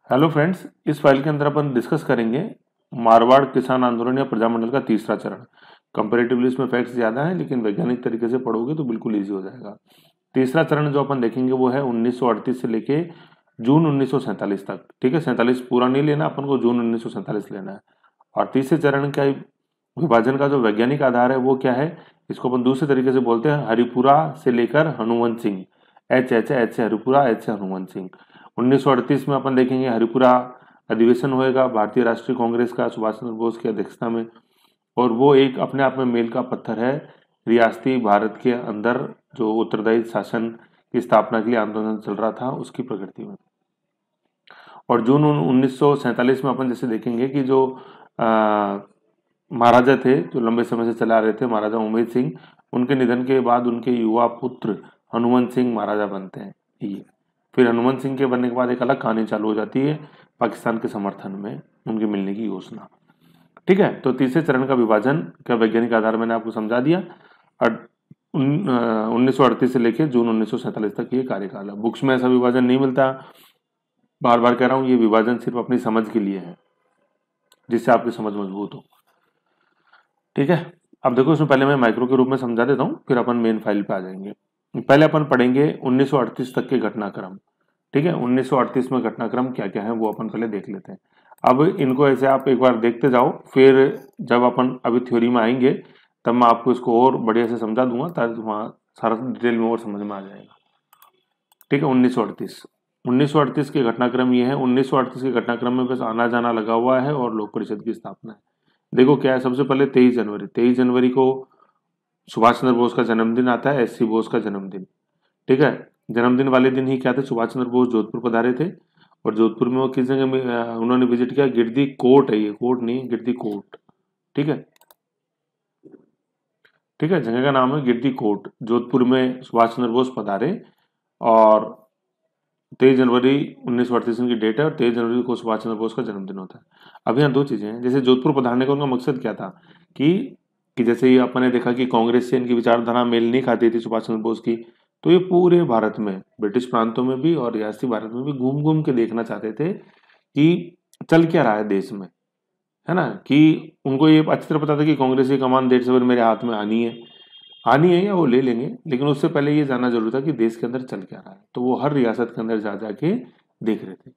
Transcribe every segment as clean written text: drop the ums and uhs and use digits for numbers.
Hello friends, इस file के अंदर अपन डिस्कस करेंगे मारवाड़ किसान आंदोलन या प्रजामंडल का तीसरा चरण। कंपैरेटिवली इसमें फैक्ट्स ज़्यादा हैं, लेकिन वैज्ञानिक तरीके से पढ़ोगे तो बिल्कुल ईजी हो जाएगा। तीसरा चरण जो अपन देखेंगे वो है 1938 से लेके जून 1947 तक। ठीक है, 47 पूरा नहीं लेना, अपन को जून 1947 लेना है। और तीसरे चरण का विभाजन का जो वैज्ञानिक आधार है वो क्या है, इसको अपन दूसरे तरीके से बोलते हैं हरिपुरा से लेकर हनुमंत सिंह। एच से हरिपुरा, एच से हनुमंत सिंह। 1938 में अपन देखेंगे हरिपुरा अधिवेशन होएगा भारतीय राष्ट्रीय कांग्रेस का सुभाष चंद्र बोस की अध्यक्षता में, और वो एक अपने आप में मील का पत्थर है रियासती भारत के अंदर जो उत्तरदायी शासन की स्थापना के लिए आंदोलन चल रहा था उसकी प्रकृति में। और जून 1947 में अपन जैसे देखेंगे कि जो महाराजा थे जो लंबे समय से चला रहे थे, महाराजा उमेद सिंह, उनके निधन के बाद उनके युवा पुत्र हनुमंत सिंह महाराजा बनते हैं। ये फिर हनुमंत सिंह के बनने के बाद एक अलग कहानी चालू हो जाती है पाकिस्तान के समर्थन में उनके मिलने की घोषणा। ठीक है, तो तीसरे चरण का विभाजन का वैज्ञानिक आधार मैंने आपको समझा दिया। 1938 से लेकर जून 1947 तक ये कार्यकाल है। बुक्स में ऐसा विभाजन नहीं मिलता, बार बार कह रहा हूं, ये विभाजन सिर्फ अपनी समझ के लिए है, जिससे आपकी समझ मजबूत हो। ठीक है, अब देखो इसमें पहले मैं माइक्रो के रूप में समझा देता हूँ, फिर अपन मेन फाइल पे आ जाएंगे। पहले अपन पढ़ेंगे 1938 तक के घटनाक्रम। ठीक है, 1938 में घटनाक्रम क्या क्या है वो अपन पहले देख लेते हैं। अब इनको ऐसे आप एक बार देखते जाओ, फिर जब अपन अभी थ्योरी में आएंगे तब मैं आपको इसको और बढ़िया से समझा दूंगा, ताकि वहाँ सारा डिटेल में और समझ में आ जाएगा। ठीक है, 1938 के घटनाक्रम ये है। 1938 के घटनाक्रम में बस आना जाना लगा हुआ है और लोक परिषद की स्थापना है। देखो क्या है, सबसे पहले 23 जनवरी को सुभाष चंद्र बोस का जन्मदिन आता है, एससी बोस का जन्मदिन। ठीक है, जन्मदिन वाले दिन ही क्या थे, सुभाष चंद्र बोस जोधपुर पधारे थे। और जोधपुर में वो किस जगह में उन्होंने विजिट किया, गिरदी कोट है, ये कोट नहीं, गिरदी कोट। ठीक है, ठीक है, जगह का नाम है गिरदी कोट। जोधपुर में सुभाष चंद्र बोस पधारे और 23 जनवरी 1938 की डेट है, और 23 जनवरी को सुभाष चंद्र बोस का जन्मदिन होता है। अब यहाँ दो चीजें हैं, जैसे जोधपुर पधारने का उनका मकसद क्या था कि जैसे ये अपन ने देखा कि कांग्रेस से इनकी विचारधारा मेल नहीं खाती थी सुभाष चंद्र बोस की, तो ये पूरे भारत में, ब्रिटिश प्रांतों में भी और रियासती भारत में भी घूम घूम के देखना चाहते थे कि चल क्या रहा है देश में, है ना। कि उनको ये अच्छी तरह पता था कि कांग्रेस की कमान देर सवेर मेरे हाथ में आनी है या वो ले लेंगे, लेकिन उससे पहले ये जानना जरूरी था कि देश के अंदर चल क्या रहा है। तो वो हर रियासत के अंदर जा जाके देख रहे थे।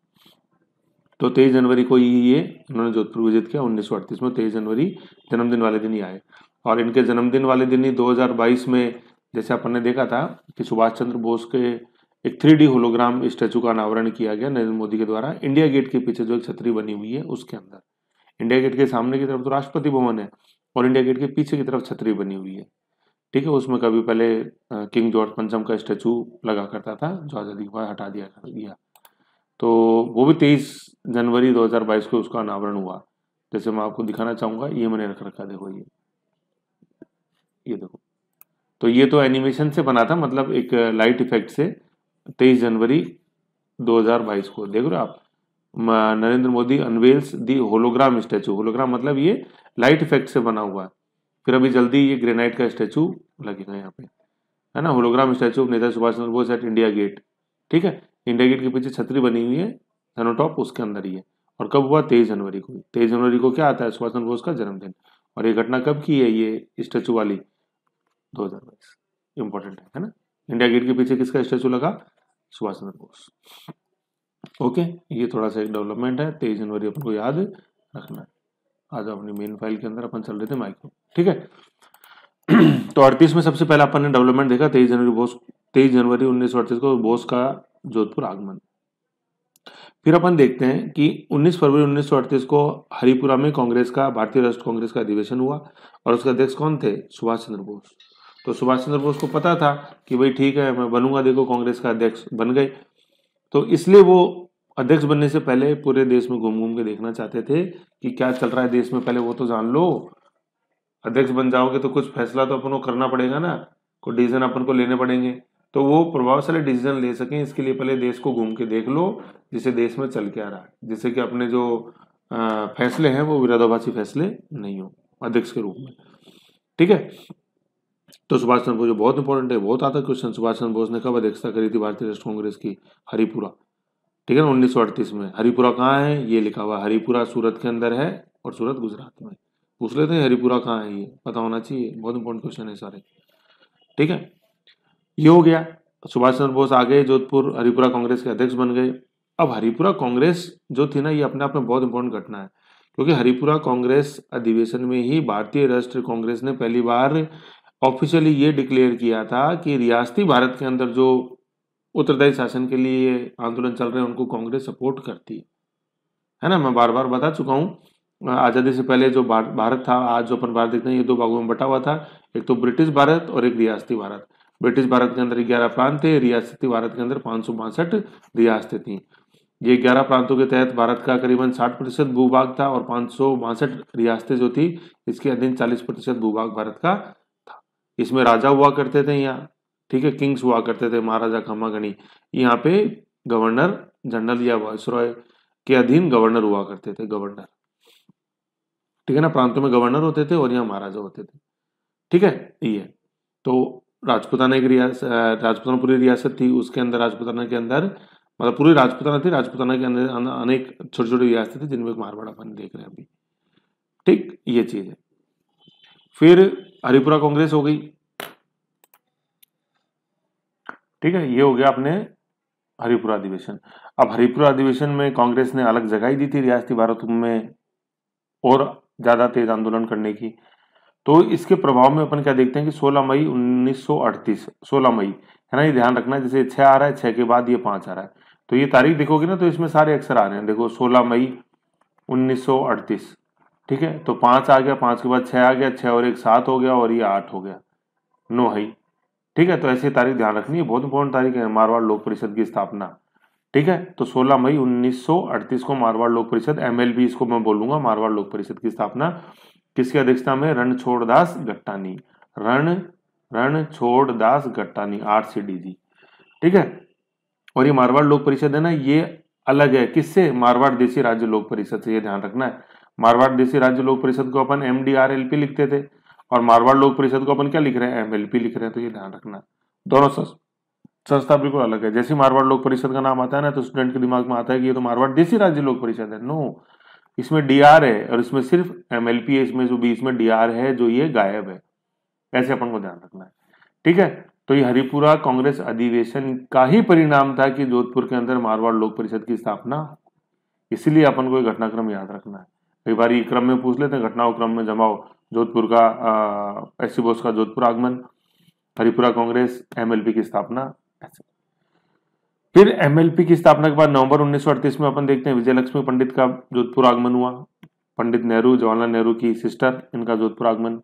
तो 23 जनवरी को ये उन्होंने जोधपुर विजिट किया 1938 में। 23 जनवरी जन्मदिन वाले दिन ही आए, और इनके जन्मदिन वाले दिन ही 2022 में जैसे अपन ने देखा था कि सुभाष चंद्र बोस के एक 3D होलोग्राम स्टैचू का अनावरण किया गया नरेंद्र मोदी के द्वारा, इंडिया गेट के पीछे जो एक छतरी बनी हुई है उसके अंदर। इंडिया गेट के सामने की तरफ तो राष्ट्रपति भवन है, और इंडिया गेट के पीछे की तरफ छतरी बनी हुई है। ठीक है, उसमें कभी पहले किंग जॉर्ज पंचम का स्टैचू लगा करता था, जो आजादी के बाद हटा दिया गया। तो वो भी 23 जनवरी 2022 को उसका अनावरण हुआ। जैसे मैं आपको दिखाना चाहूंगा, ये मैंने रख रखा, देखो ये देखो। तो ये तो एनिमेशन से बना था, मतलब एक लाइट इफेक्ट से। 23 जनवरी 2022 को देख रहे हो आप, नरेंद्र मोदी अनवेल्स दी होलोग्राम स्टैचू। होलोग्राम मतलब ये लाइट इफेक्ट से बना हुआ है। फिर अभी जल्दी ये ग्रेनाइट का स्टैचू लगेगा यहाँ पे, है ना, hologram statue of Netaji Subhash Chandra Bose at India Gate. ठीक है, इंडिया गेट के पीछे छतरी बनी हुई है थर्नोटॉप, उसके अंदर ही है। और कब हुआ, 23 जनवरी को। 23 जनवरी को क्या आता है, सुभाष चंद्र बोस का जन्मदिन। और ये घटना कब की है, ये स्टैचू वाली 2022, इंपॉर्टेंट है ना। इंडिया गेट के पीछे किसका स्टैचू लगा, सुभाष चंद्र बोस। ओके, ये थोड़ा सा एक डेवलपमेंट है, 23 जनवरी अपन को याद रखना है। आज अपनी मेन फाइल के अंदर अपन चल रहे थे माइक्रो। ठीक है, तो 38 में सबसे पहले अपन ने डेवलपमेंट देखा 23 जनवरी 1938 को बोस का जोधपुर आगमन। फिर अपन देखते हैं कि 19 फरवरी 1938 को हरिपुरा में कांग्रेस का, भारतीय राष्ट्रीय कांग्रेस का अधिवेशन हुआ, और उसका अध्यक्ष कौन थे, सुभाष चंद्र बोस। तो सुभाष चंद्र बोस को पता था कि भाई ठीक है, मैं बनूंगा, देखो कांग्रेस का अध्यक्ष बन गए। तो इसलिए वो अध्यक्ष बनने से पहले पूरे देश में घूम घूम के देखना चाहते थे कि क्या चल रहा है देश में, पहले वो तो जान लो। अध्यक्ष बन जाओगे तो कुछ फैसला तो अपन को करना पड़ेगा ना, कुछ डिसीजन अपन को लेने पड़ेंगे। तो वो प्रभावशाली डिसीजन ले सकें, इसके लिए पहले देश को घूम के देख लो, जिससे देश में चल के आ रहा है, जिससे कि अपने जो फैसले हैं वो विरोधाभासी फैसले नहीं हो अध्यक्ष के रूप में। ठीक है, तो सुभाष चंद्र बोस जो बहुत इंपॉर्टेंट है, बहुत आता क्वेश्चन, सुभाष चंद्र बोस ने कब अध्यक्षता करी थी भारतीय राष्ट्रीय कांग्रेस की, हरिपुरा। ठीक है ना। 1938 में हरिपुरा कहाँ है, ये लिखा हुआ हरिपुरा सूरत के अंदर है और सूरत गुजरात में। पूछ लेते हैं हरिपुरा कहाँ है, ये पता होना चाहिए, बहुत इंपॉर्टेंट क्वेश्चन है सारे। ठीक है, ये हो गया। सुभाष चंद्र बोस आ गए जोधपुर, हरिपुरा कांग्रेस के अध्यक्ष बन गए। अब हरिपुरा कांग्रेस जो थी ना, ये अपने आप में बहुत इंपॉर्टेंट घटना है, क्योंकि हरिपुरा कांग्रेस अधिवेशन में ही भारतीय राष्ट्रीय कांग्रेस ने पहली बार ऑफिशियली ये डिक्लेयर किया था कि रियासती भारत के अंदर जो उत्तरदायी शासन के लिए आंदोलन चल रहे हैं उनको कांग्रेस सपोर्ट करती है ना। मैं बार बार बता चुका हूँ, आजादी से पहले जो भारत था, आज जो अपन भारत देखते हैं, ये दो भागों में बटा हुआ था। एक तो ब्रिटिश भारत और एक रियासती भारत। ब्रिटिश भारत के अंदर 11 प्रांत थे, रियासती भारत के अंदर 562 रियासतें थी। ये 11 प्रांतों के तहत भारत का करीबन 60% भूभाग था और 562 रियासतें जो थी, इसके अधीन 40% भूभाग भारत का था। इसमें राजा हुआ करते थे यहाँ, ठीक है, किंग्स हुआ करते थे, महाराजा खम्मागणी। यहाँ पे गवर्नर जनरल या वायसरॉय के अधीन गवर्नर हुआ करते थे, गवर्नर। ठीक है ना, प्रांतों में गवर्नर होते थे और यहाँ महाराजा होते थे। ठीक है, ये तो राजपूताना एक राजपूताना पूरी रियासत थी, उसके अंदर राजपूताना के अंदर मतलब पूरी राजपूताना थी, राजपूताना के अंदर अनेक छोटी छोटी रियासतें थी, जिनमें मारवाड़ अपन देख रहे हैं अभी। ठीक, ये चीज है। फिर हरिपुरा कांग्रेस हो गई। ठीक है, ये हो गया अपने हरिपुरा अधिवेशन। अब हरिपुरा अधिवेशन में कांग्रेस ने अलग जगह ही दी थी रियासती भारत में और ज्यादा तेज आंदोलन करने की। तो इसके प्रभाव में अपन क्या देखते हैं कि 16 मई 1938, 16 मई है ना, ये ध्यान रखना, जैसे 6 आ रहा है, 6 के बाद ये 5 आ रहा है, तो ये तारीख देखोगे ना तो इसमें सारे अक्षर आ रहे हैं। देखो 16 मई 1938, ठीक है, तो 5 आ गया, 5 के बाद 6 आ गया, 6 और 1 7 हो गया और ये 8 हो गया, 9 है। ठीक है, तो ऐसी तारीख ध्यान रखनी है, बहुत इंपॉर्टेंट तारीख है, मारवाड़ लोक परिषद की स्थापना। ठीक है, तो 16 मई 1938 को मारवाड़ लोक परिषद, एमएलपी इसको मैं बोलूंगा, मारवाड़ लोक परिषद की स्थापना किसकी अध्यक्षता में, रणछोड़दास गट्टानी, रणछोड़दास गट्टानी, RCDG। ठीक है, और ये मारवाड़ लोक परिषद है ना, ये अलग है किससे, मारवाड़ देशी राज्य लोक परिषद से, ये ध्यान रखना है। मारवाड़ देशी राज्य लोक परिषद को अपन MDRLP लिखते थे और मारवाड़ लोक परिषद को अपन क्या लिख रहे हैं, MLP लिख रहे हैं, तो ये ध्यान रखना। दोनों संस्था बिल्कुल अलग है। जैसे मारवाड़ लोक परिषद का नाम आता है ना, तो स्टूडेंट के दिमाग में आता है कि ये तो मारवाड़ देशी राज्य लोक परिषद है। नो, इसमें DR है और इसमें सिर्फ MLP है, इसमें जो बीच में DR है जो ये गायब है, ऐसे अपन को ध्यान रखना है। ठीक है, तो ये हरिपुरा कांग्रेस अधिवेशन का ही परिणाम था कि जोधपुर के अंदर मारवाड़ लोक परिषद की स्थापना, इसलिए अपन को ये घटनाक्रम याद रखना है। कई बार ये क्रम में पूछ लेते हैं, घटनाओं क्रम में जमाओ, जोधपुर का SC बोस का जोधपुर आगमन, हरिपुरा कांग्रेस, MLP की स्थापना, ऐसे। फिर MLP की स्थापना के बाद नवंबर 1938 में अपन देखते हैं विजय लक्ष्मी पंडित का जोधपुर आगमन हुआ। पंडित नेहरू, जवाहरलाल नेहरू की सिस्टर, इनका जोधपुर आगमन,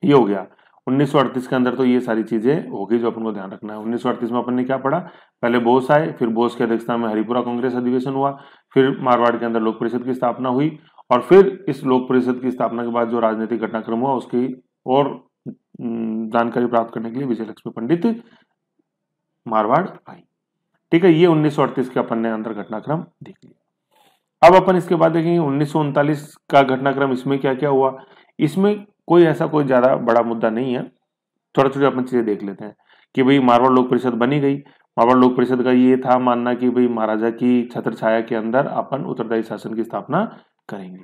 ये हो गया 1938 के अंदर। तो ये सारी चीजें हो गई जो अपन को ध्यान रखना है। 1938 में अपन ने क्या पढ़ा, पहले बोस आए, फिर बोस की अध्यक्षता में हरिपुरा कांग्रेस अधिवेशन हुआ, फिर मारवाड़ के अंदर लोक परिषद की स्थापना हुई, और फिर इस लोक परिषद की स्थापना के बाद जो राजनीतिक घटनाक्रम हुआ उसकी और जानकारी प्राप्त करने के लिए विजय लक्ष्मी पंडित मारवाड़ आई। ठीक है, ये 1938 के अपन ने अंदर घटनाक्रम देख लिया। अब अपन इसके बाद देखेंगे 1939 का घटनाक्रम, इसमें क्या क्या हुआ। इसमें कोई ऐसा कोई ज्यादा बड़ा मुद्दा नहीं है, थोड़ा थोड़ा अपन चीजें देख लेते हैं कि भाई मारवाड़ लोक परिषद बनी गई। मारवाड़ लोक परिषद का ये था मानना कि भाई महाराजा की छत्र छाया के अंदर अपन उत्तरदायी शासन की स्थापना करेंगे।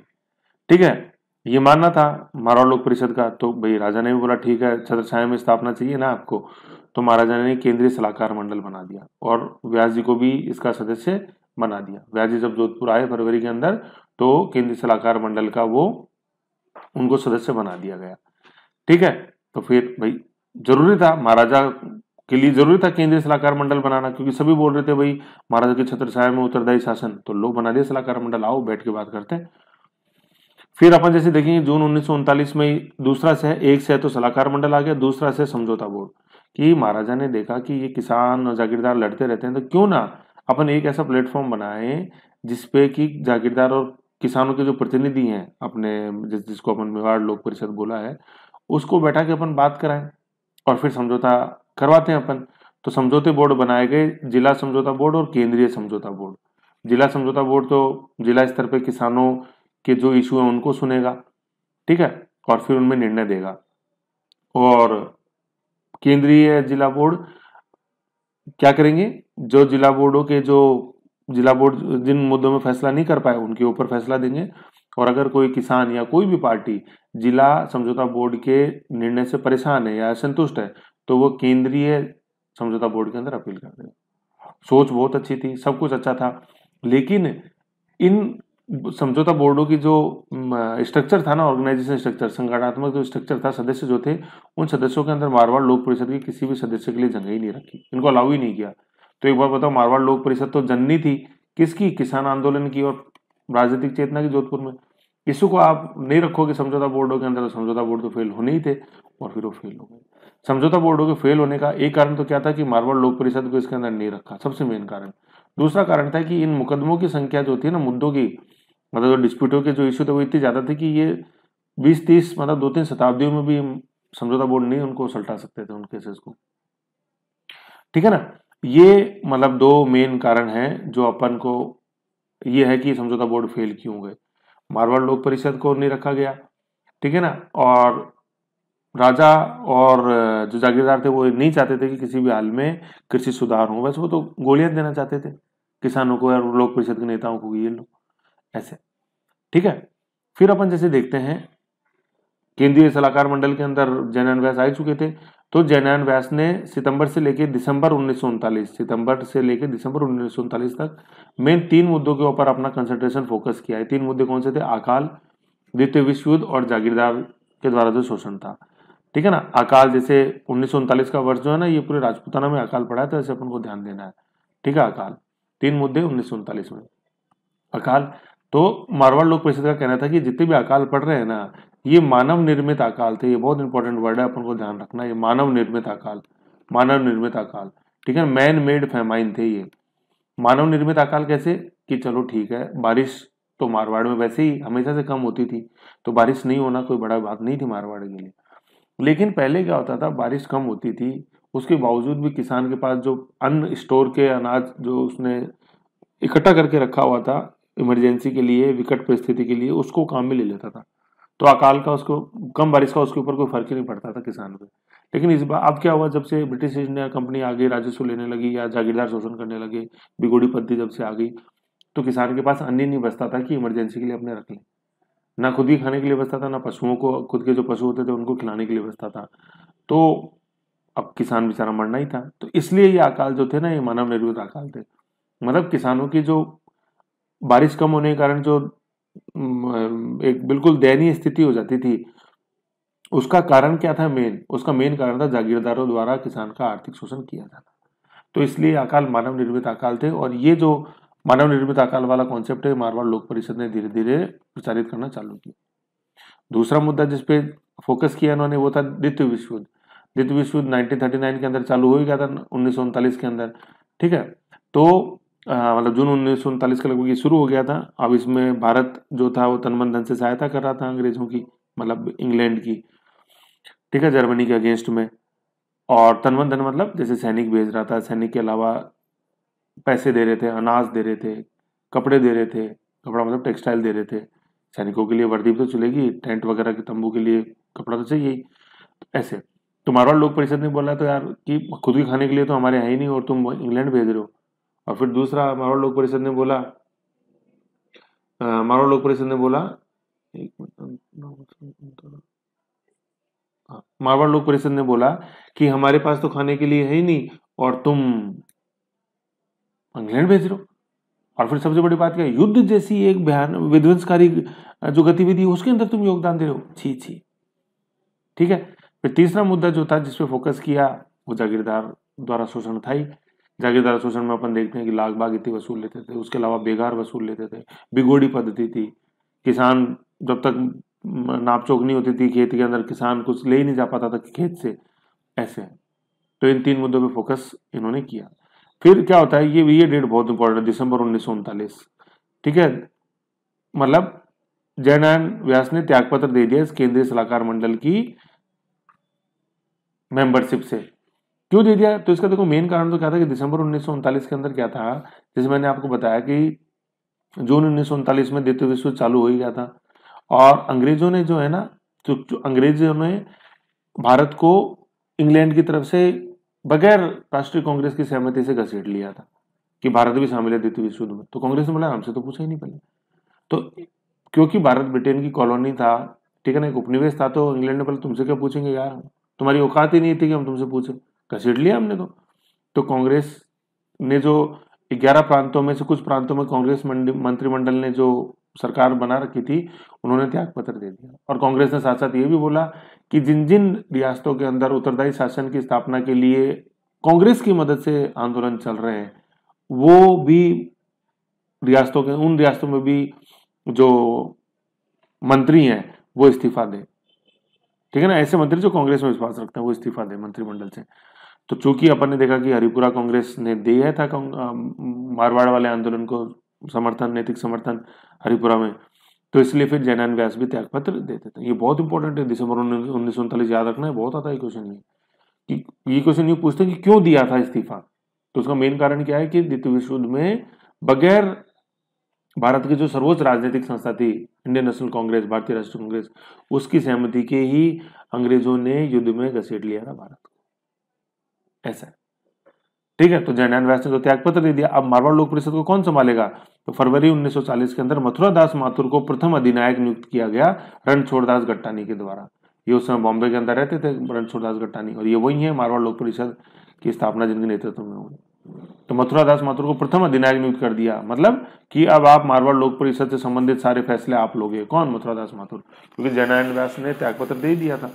ठीक है, ये मानना था मारवाड़ लोक परिषद का। तो भाई राजा ने भी बोला ठीक है, छत्र छाया में स्थापना चाहिए ना आपको, तो महाराजा ने केंद्रीय सलाहकार मंडल बना दिया और व्यास जी को भी इसका सदस्य बना दिया। व्यास जी जब जोधपुर आए फरवरी के अंदर, तो केंद्रीय सलाहकार मंडल का वो उनको सदस्य बना दिया गया। ठीक है, तो फिर भाई जरूरी था, महाराजा के लिए जरूरी था केंद्रीय सलाहकार मंडल बनाना, क्योंकि सभी बोल रहे थे भाई महाराजा की छत्र छाया में उत्तरदायी शासन, तो लोग बना दिए सलाहकार मंडल, आओ बैठ के बात करते हैं। फिर अपन जैसे देखेंगे जून 1939 में दूसरा से, एक से तो सलाहकार मंडल आ गया, दूसरा से समझौता बोर्ड, कि महाराजा ने देखा कि ये किसान और जागीरदार लड़ते रहते हैं, तो क्यों ना अपन एक ऐसा प्लेटफॉर्म बनाए जिसपे कि जागीरदार और किसानों के जो प्रतिनिधि हैं अपने, जिसको अपन मेवाड़ लोक परिषद बोला है, उसको बैठा के अपन बात कराएं और फिर समझौता करवाते हैं अपन। तो समझौते बोर्ड बनाए गए, जिला समझौता बोर्ड और केंद्रीय समझौता बोर्ड। जिला समझौता बोर्ड तो जिला स्तर पे किसानों के जो इशू है उनको सुनेगा, ठीक है, और फिर उनमें निर्णय देगा। और केंद्रीय जिला बोर्ड क्या करेंगे, जो जिला बोर्डों के जो जिला बोर्ड जिन मुद्दों में फैसला नहीं कर पाए उनके ऊपर फैसला देंगे, और अगर कोई किसान या कोई भी पार्टी जिला समझौता बोर्ड के निर्णय से परेशान है या असंतुष्ट है तो वो केंद्रीय समझौता बोर्ड के अंदर अपील कर देगा। सोच बहुत अच्छी थी, सब कुछ अच्छा था, लेकिन इन समझौता बोर्डों की जो स्ट्रक्चर था ना, ऑर्गेनाइजेशन स्ट्रक्चर, संगठनात्मक जो स्ट्रक्चर था, सदस्य जो थे, उन सदस्यों के अंदर मारवाड़ लोक परिषद के किसी भी सदस्य के लिए जगह ही नहीं रखी, इनको अलाउ ही नहीं किया। तो एक बार बताओ, मारवाड़ लोक परिषद तो जननी थी किसकी? किसान आंदोलन की और राजनीतिक चेतना की जोधपुर में। इसी को आप नहीं रखोगे समझौता बोर्डों के अंदर, तो समझौता बोर्ड तो फेल होने ही थे, और फिर वो फेल हो गए। समझौता बोर्डों के फेल होने का एक कारण तो क्या था कि मारवाड़ लोक परिषद को इसके अंदर नहीं रखा, सबसे मेन कारण। दूसरा कारण था कि इन मुकदमों की संख्या जो थी ना, मुद्दों की, मतलब जो डिस्प्यूटों के जो इश्यू थे वो इतनी ज्यादा थे कि ये 20-30 मतलब 2-3 शताब्दियों में भी समझौता बोर्ड नहीं उनको सल्टा सकते थे उन केसेस को, ठीक है ना। ये मतलब दो मेन कारण हैं जो अपन को ये है कि समझौता बोर्ड फेल क्यों गए। मारवाड़ लोक परिषद को नहीं रखा गया, ठीक है ना, और राजा और जो जागीरदार थे वो नहीं चाहते थे कि किसी भी हाल में कृषि सुधार हो, बस वो तो गोलियां देना चाहते थे किसानों को और लोक परिषद के नेताओं को, ये लो ऐसे, ठीक है। फिर अपन जैसे देखते हैं केंद्रीय सलाहकार मंडल के अंदर जैनायन व्यास आ चुके थे, तो जैनायन व्यास ने सितंबर से लेकर दिसंबर 1939 तक मेन 3 मुद्दों के ऊपर अपना कंसंट्रेशन फोकस किया है। 3 मुद्दे कौन से थे? अकाल, द्वितीय विश्व युद्ध और जागीरदार के द्वारा जो शोषण था, ठीक है ना। अकाल, जैसे 1939 का वर्ष जो है ना, ये पूरे राजपूताना में अकाल पड़ा है, तो ऐसे अपन को ध्यान देना है, ठीक है। अकाल, 3 मुद्दे 1939 में। अकाल, तो मारवाड़ लोक परिषद का कहना था कि जितने भी अकाल पड़ रहे हैं ना, ये मानव निर्मित अकाल थे। ये बहुत इंपॉर्टेंट वर्ड है, अपन को ध्यान रखना, ये मानव निर्मित अकाल, मानव निर्मित अकाल, ठीक है। मैन मेड फेमाइन थे ये। मानव निर्मित अकाल कैसे? कि चलो ठीक है, बारिश तो मारवाड़ में वैसे ही हमेशा से कम होती थी, तो बारिश नहीं होना कोई बड़ा बात नहीं थी मारवाड़ के लिए। लेकिन पहले क्या होता था, बारिश कम होती थी, उसके बावजूद भी किसान के पास जो अन्न स्टोर के अनाज जो उसने इकट्ठा करके रखा हुआ था इमरजेंसी के लिए, विकट परिस्थिति के लिए, उसको काम में ले लेता था। तो अकाल का उसको, कम बारिश का उसके ऊपर कोई फर्क ही नहीं पड़ता था किसान पे। लेकिन इस बार अब क्या हुआ, जब से ब्रिटिश ईस्ट इंडिया कंपनी आ गई, राजस्व लेने लगी या जागीरदार शोषण करने लगे, बिगोड़ी पद्धति जब से आ गई, तो किसान के पास अन्न ही नहीं बचता था कि इमरजेंसी के लिए अपने रख लें। ना खुद ही खाने के लिए बचता था, ना पशुओं को, खुद के जो पशु होते थे उनको खिलाने के लिए बचता था। तो अब किसान बेचारा मरना ही था। तो इसलिए ये अकाल जो थे ना, ये मानव निर्मित अकाल थे। मतलब किसानों की जो बारिश कम होने के कारण जो एक बिल्कुल दयनीय स्थिति हो जाती थी, उसका कारण क्या था? उसका मेन कारण था जागीरदारों द्वारा किसान का आर्थिक शोषण किया जाना। तो इसलिए अकाल मानव निर्मित अकाल थे, और ये जो मानव निर्मित अकाल वाला कॉन्सेप्ट है, मारवाड़ लोक परिषद ने धीरे धीरे प्रचारित करना चालू किया। दूसरा मुद्दा जिसपे फोकस किया इन्होंने वो था द्वितीय विश्व युद्ध। द्वितीय विश्व युद्ध 1939 के अंदर चालू हो ही गया था, 1939 के अंदर, ठीक है। तो मतलब जून 1939 के लगभग ये शुरू हो गया था। अब इसमें भारत जो था वो तन मन धन से सहायता कर रहा था अंग्रेजों की, मतलब इंग्लैंड की, ठीक है, जर्मनी के अगेंस्ट में। और तन मन धन मतलब जैसे सैनिक भेज रहा था, सैनिक के अलावा पैसे दे रहे थे, अनाज दे रहे थे, कपड़े दे रहे थे, कपड़ा मतलब टेक्सटाइल दे रहे थे। सैनिकों के लिए वर्दी भी तो चलेगी, टेंट वगैरह के तंबू के लिए कपड़ा तो चाहिए ही। ऐसे तो मारवाड़ लोक परिषद ने बोला तो यार कि खुद के खाने के लिए तो हमारे है ही नहीं, और तुम इंग्लैंड भेज रहे हो। और फिर दूसरा मारवाड़ लोक परिषद ने बोला, मारवाड़ लोक परिषद ने बोला, एक मिनट, मारवाड़ लोक परिषद ने बोला कि हमारे पास तो खाने के लिए है ही नहीं, और तुम इंग्लैंड भेज रहे हो। और फिर सबसे बड़ी बात क्या, युद्ध जैसी एक भयानक विध्वंसकारी जो गतिविधि है उसके अंदर तुम योगदान दे रहे हो, छी छी, ठीक है। फिर तीसरा मुद्दा जो था जिसपे फोकस किया वो जागीरदार द्वारा शोषण था ही। जागीरदार शोषण में अपन देखते हैं कि लाख बाग इतनी वसूल लेते थे, उसके अलावा बेगार वसूल लेते थे, बिगोड़ी पद्धति थी, किसान जब तक नापचोक नहीं होती थी खेत के अंदर, किसान कुछ ले ही नहीं जा पाता था खेत से, ऐसे। तो इन 3 मुद्दों पे फोकस इन्होंने किया। फिर क्या होता है, ये डेट बहुत इंपॉर्टेंट है, दिसंबर 1939, ठीक है। मतलब जयनारायण व्यास ने त्यागपत्र दे दिया इस केंद्रीय सलाहकार मंडल की मेंबरशिप से। क्यों दे दिया? तो इसका देखो मेन कारण तो क्या था कि दिसंबर 1939 के अंदर क्या था, जैसे मैंने आपको बताया कि जून 1939 में द्वितीय विश्व युद्ध चालू हो ही गया था, और अंग्रेजों ने जो है ना, जो अंग्रेजों ने भारत को इंग्लैंड की तरफ से बगैर राष्ट्रीय कांग्रेस की सहमति से घसीट लिया था। कि भारत भी शामिल है द्वितीय विश्व युद्ध में। तो कांग्रेस ने बोला हमसे तो पूछा ही नहीं पहले। तो क्योंकि भारत ब्रिटेन की कॉलोनी था, ठीक है ना, एक उपनिवेश था, तो इंग्लैंड ने बोला तुमसे क्या पूछेंगे यार, तुम्हारी औकात ही नहीं थी कि हम तुमसे पूछे, घसीट लिया हमने तो कांग्रेस ने जो 11 प्रांतों में से कुछ प्रांतों में कांग्रेस मंत्रिमंडल ने जो सरकार बना रखी थी, उन्होंने त्याग पत्र दे दिया। और कांग्रेस ने साथ साथ ये भी बोला कि जिन जिन रियासतों के अंदर उत्तरदायी शासन की स्थापना के लिए कांग्रेस की मदद से आंदोलन चल रहे हैं, वो भी रियासतों के उन रियासतों में भी जो मंत्री हैं वो इस्तीफा दें, ठीक है ना। ऐसे मंत्री जो कांग्रेस में विश्वास रखते हैं वो इस्तीफा दें मंत्रिमंडल से। तो चूंकि अपन ने देखा कि हरिपुरा कांग्रेस ने दिया था मारवाड़ वाले आंदोलन को समर्थन, नैतिक समर्थन हरिपुरा में, तो इसलिए फिर जयनारायण व्यास भी त्याग पत्र देते थे। ये बहुत इंपॉर्टेंट है, दिसंबर 1939 याद रखना है, बहुत आता है क्वेश्चन ये, कि ये क्वेश्चन ये पूछते हैं कि क्यों दिया था इस्तीफा। तो उसका मेन कारण क्या है कि द्वितीय विश्व युद्ध में बगैर भारत की जो सर्वोच्च राजनीतिक संस्था थी इंडियन नेशनल कांग्रेस, भारतीय राष्ट्रीय कांग्रेस, उसकी सहमति के ही अंग्रेजों ने युद्ध में घसीट लिया था भारत को, ऐसा है, ठीक है। तो जयनारायण व्यास ने तो त्याग पत्र दे दिया। अब मारवाड़ लोक परिषद को कौन संभालेगा? तो फरवरी 1940 के अंदर मथुरा दास माथुर को प्रथम अधिनायक नियुक्त किया गया रणछोड़ दास गट्टानी के द्वारा। ये उस समय बॉम्बे के अंदर रहते थे रणछोड़ दास गट्टानी, और ये वही है मारवाड़ लोक परिषद की स्थापना जिनके नेतृत्व में हुई। तो मथुरा दास माथुर को प्रथम अधिनायक नियुक्त कर दिया, मतलब कि अब आप मारवाड़ लोक परिषद से संबंधित सारे फैसले आप लोगे। कौन? मथुरा दास माथुर, क्योंकि जयनारायण व्यास ने त्याग पत्र दे दिया था,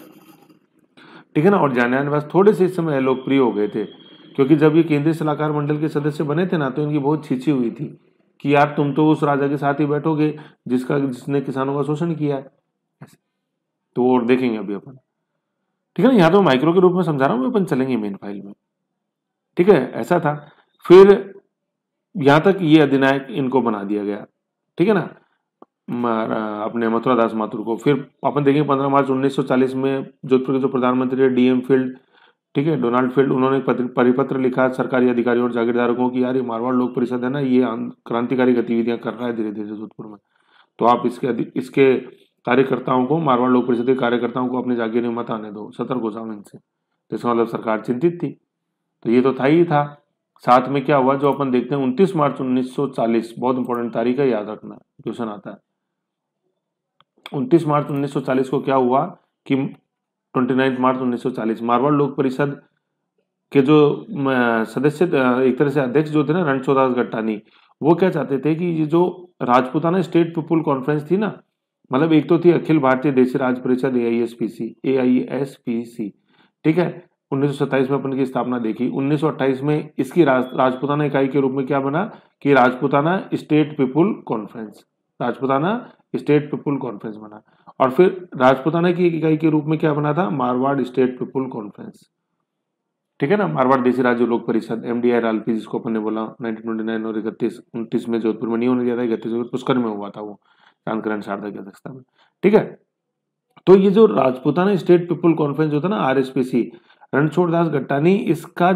ठीक है ना। और जयनारायण व्यास थोड़े से इस समय लोकप्रिय हो गए थे, क्योंकि जब ये केंद्रीय सलाहकार मंडल के सदस्य बने थे ना, तो इनकी बहुत छीछी हुई थी कि यार तुम तो उस राजा के साथ ही बैठोगे जिसने किसानों का शोषण किया है। तो और देखेंगे अभी अपन, ठीक है ना। यहाँ तो माइक्रो के रूप में समझा रहा हूँ, अपन चलेंगे मेन फाइल में, ठीक है। ऐसा था, फिर यहां तक ये अधिनायक इनको बना दिया गया, ठीक है ना, अपने मथुरा दास माथुर को। फिर अपन देखेंगे 15 मार्च 1940 में जोधपुर के जो प्रधानमंत्री है DM फील्ड, ठीक है, डोनाल्ड फील्ड, उन्होंने एक परिपत्र लिखा सरकारी अधिकारियों और जागीरदारों को कि यार ये मारवाड़ लोक परिषद है ना, ये क्रांतिकारी गतिविधियां कर रहा है धीरे धीरे जोधपुर में, तो आप इसके कार्यकर्ताओं को, मारवाड़ लोक परिषद के कार्यकर्ताओं को अपनी जागीर में मत आने दो, सतर्क हो जाओ इनसे। तो इसका मतलब सरकार चिंतित थी, तो ये तो था ही था। साथ में क्या हुआ जो अपन देखते हैं 29 मार्च 1940, बहुत इंपॉर्टेंट तारीख है, याद रखना, क्वेश्चन आता है। 29 मार्च 1940 को क्या हुआ कि 29 मार्च 1940 मारवाड़ लोक परिषद के जो सदस्य, एक तरह से अध्यक्ष जो थे ना रणछोड़ दास गट्टानी, वो क्या चाहते थे कि ये जो राजपूताना स्टेट पीपुल कॉन्फ्रेंस थी ना, मतलब एक तो थी अखिल भारतीय देशी राज परिषद AISPC, ठीक है, 1927 में अपन की स्थापना देखी। 1928 में इसकी राजपूताना इकाई के रूप में क्या बना कि Rajputana state people conference, Rajputana state people conference बना। और फिर राजपूताना की एक इकाई के रूप में क्या बना था? मारवाड़ स्टेट पीपुल कॉन्फ्रेंस, ठीक है ना, मारवाड़ देशी राज्य लोक परिषद MDRLP, जिसको अपन ने बोला 1929 और 29 में जोधपुर में नहीं होने दिया था, 31 में पुष्कर में हुआ था वो, चांदकरण शारदा की अध्यक्षता में, ठीक है। तो ये जो राजपूताना स्टेट पीपुल कॉन्फ्रेंस जो था ना RSPC, रणछोड़ दास गट्टानी इसका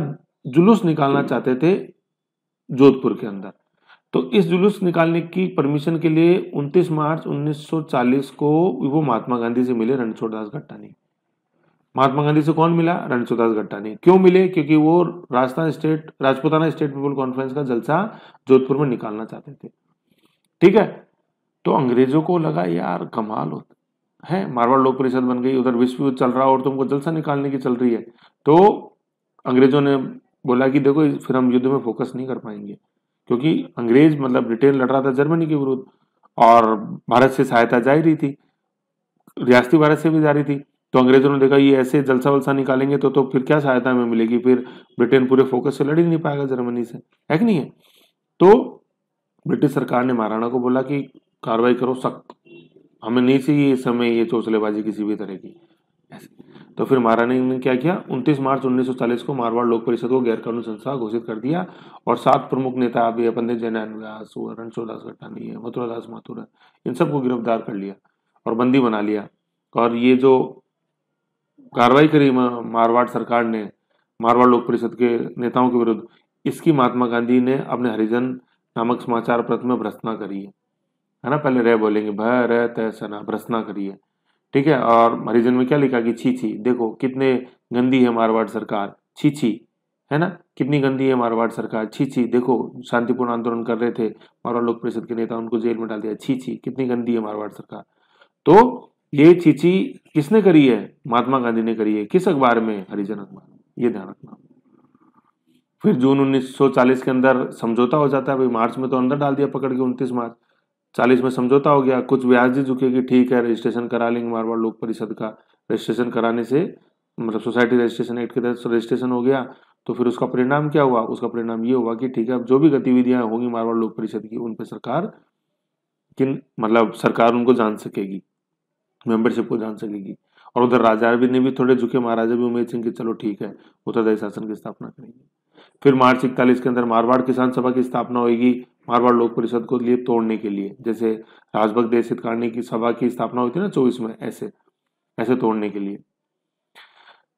जुलूस निकालना चाहते थे जोधपुर के अंदर। तो इस जुलूस निकालने की परमिशन के लिए 29 मार्च 1940 को वो महात्मा गांधी से मिले रणछोड़ दास गट्टानी। महात्मा गांधी से कौन मिला? रणछोड़ दास गट्टानी। क्यों मिले? क्योंकि वो राजपूताना स्टेट पीपुल कॉन्फ्रेंस का जलसा जोधपुर में निकालना चाहते थे, ठीक है। तो अंग्रेजों को लगा यार कमाल होता है, मारवाड़ लोक परिषद बन गई, उधर विश्व युद्ध चल रहा और तुमको जलसा निकालने की चल रही है। तो अंग्रेजों ने बोला कि देखो फिर हम युद्ध में फोकस नहीं कर पाएंगे, क्योंकि अंग्रेज मतलब ब्रिटेन लड़ रहा था जर्मनी के विरुद्ध, और भारत से सहायता जा ही रही थी, रियासती भारत से भी जा रही थी। तो अंग्रेजों ने देखा ये ऐसे जलसा वलसा निकालेंगे तो फिर क्या सहायता हमें मिलेगी, फिर ब्रिटेन पूरे फोकस से लड़ ही नहीं पाएगा जर्मनी से, है कि नहीं है। तो ब्रिटिश सरकार ने महाराणा को बोला कि कार्रवाई करो सख्त, हमें नहीं चाहिए इस समय ये चौचलेबाजी किसी भी तरह की, ऐसे। तो फिर महाराणा ने क्या किया, 29 मार्च 1940 को मारवाड़ लोक परिषद को गैरकानूनी संस्था घोषित कर दिया, और 7 प्रमुख नेता अभी अपन जयनारायण व्यास, रणछोड़ दास गट्टानी है, मथुरा दास माथुर है, इन सबको गिरफ्तार कर लिया और बंदी बना लिया। और ये जो कार्रवाई करी मारवाड़ सरकार ने मारवाड़ लोक परिषद के नेताओं के विरुद्ध, इसकी महात्मा गांधी ने अपने हरिजन नामक समाचार पत्र में भर्त्सना करी है ना, पहले रह बोलेंगे भय तय सना, भर्त्सना करी है, ठीक है। और हरिजन में क्या लिखा कि छी छी, देखो कितने गंदी है मारवाड़ सरकार, छी छी, है ना। कितनी गंदी है मारवाड़ सरकार, छी छी, देखो शांतिपूर्ण आंदोलन कर रहे थे मारवाड़ लोक परिषद के नेता, उनको जेल में डाल दिया, छी छी, कितनी गंदी है मारवाड़ सरकार। तो ये छी छी किसने करी है, महात्मा गांधी ने करी है। किस अखबार में, हरिजन अखबार, ये ध्यान रखना। फिर जून 1940 के अंदर समझौता हो जाता है, भाई मार्च में तो अंदर डाल दिया पकड़ के, 29 मार्च 40 में समझौता हो गया, कुछ ब्याज दी झुकेगी, ठीक है रजिस्ट्रेशन करा लेंगे मारवाड़ लोक परिषद का। रजिस्ट्रेशन कराने से मतलब सोसाइटी रजिस्ट्रेशन एक्ट के तहत रजिस्ट्रेशन हो गया। तो फिर उसका परिणाम क्या हुआ, उसका परिणाम ये हुआ कि ठीक है अब जो भी गतिविधियां होंगी मारवाड़ लोक परिषद की उन पर सरकार किन मतलब सरकार उनको जान सकेगी, मेंबरशिप को जान सकेगी। और उधर राजा भी ने भी थोड़े झुके, महाराजा भी उम्मीद सिंह की चलो ठीक है उत्तरदायी शासन की स्थापना करेंगे। फिर मार्च 41 के अंदर मारवाड़ किसान सभा की स्थापना होगी मारवाड़ लोक परिषद को लिए तोड़ने के लिए, जैसे राजभक्त देश हितकारिणी की सभा की स्थापना हुई थी ना 24 में, ऐसे ऐसे तोड़ने के लिए,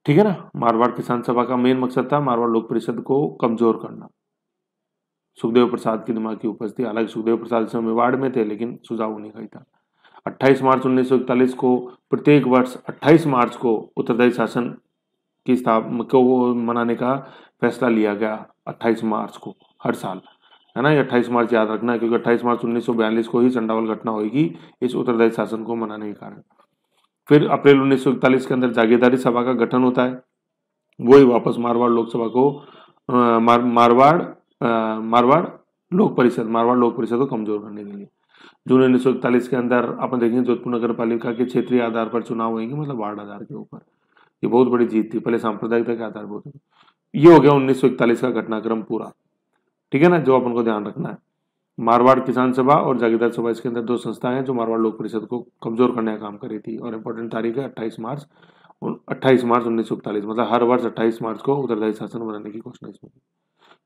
ठीक है ना। मारवाड़ किसान सभा का मेन मकसद था मारवाड़ लोक परिषद को कमजोर करना। सुखदेव प्रसाद की दिमाग की उपज थी, हालांकि सुखदेव प्रसाद से मेवाड़ में थे लेकिन सुझाव उन्हीं का ही था। 28 मार्च 1941 को प्रत्येक वर्ष 28 मार्च को उत्तरदायी शासन की स्थापना को मनाने का फैसला लिया गया, 28 मार्च को हर साल, है ना। ये 28 मार्च याद रखना है क्योंकि 28 मार्च 1942 को ही चंडावल घटना होगी इस उत्तरदायी शासन को मनाने के कारण। फिर अप्रैल 1941 के अंदर जागीरदारी सभा का गठन होता है, वही वापस मारवाड़ लोकसभा को मारवाड़ लोक परिषद को कमजोर करने के लिए। जून 1941 के अंदर अपन देखेंगे जोधपुर नगर पालिका के क्षेत्रीय आधार पर चुनाव होंगे, मतलब वार्ड आधार के ऊपर। ये बहुत बड़ी जीत थी, पहले सांप्रदायिकता के आधार पर। ये हो गया 1941 का घटनाक्रम पूरा, ठीक है ना, जो अपन को ध्यान रखना है। मारवाड़ किसान सभा और जागीरदार सभा, इसके अंदर दो संस्थाएं हैं जो मारवाड़ लोक परिषद को कमजोर करने का काम करी थी। और इंपॉर्टेंट तारीख है 28 मार्च 1941, मतलब हर वर्ष 28 मार्च को उत्तरदायी शासन बनाने की घोषणा इसमें।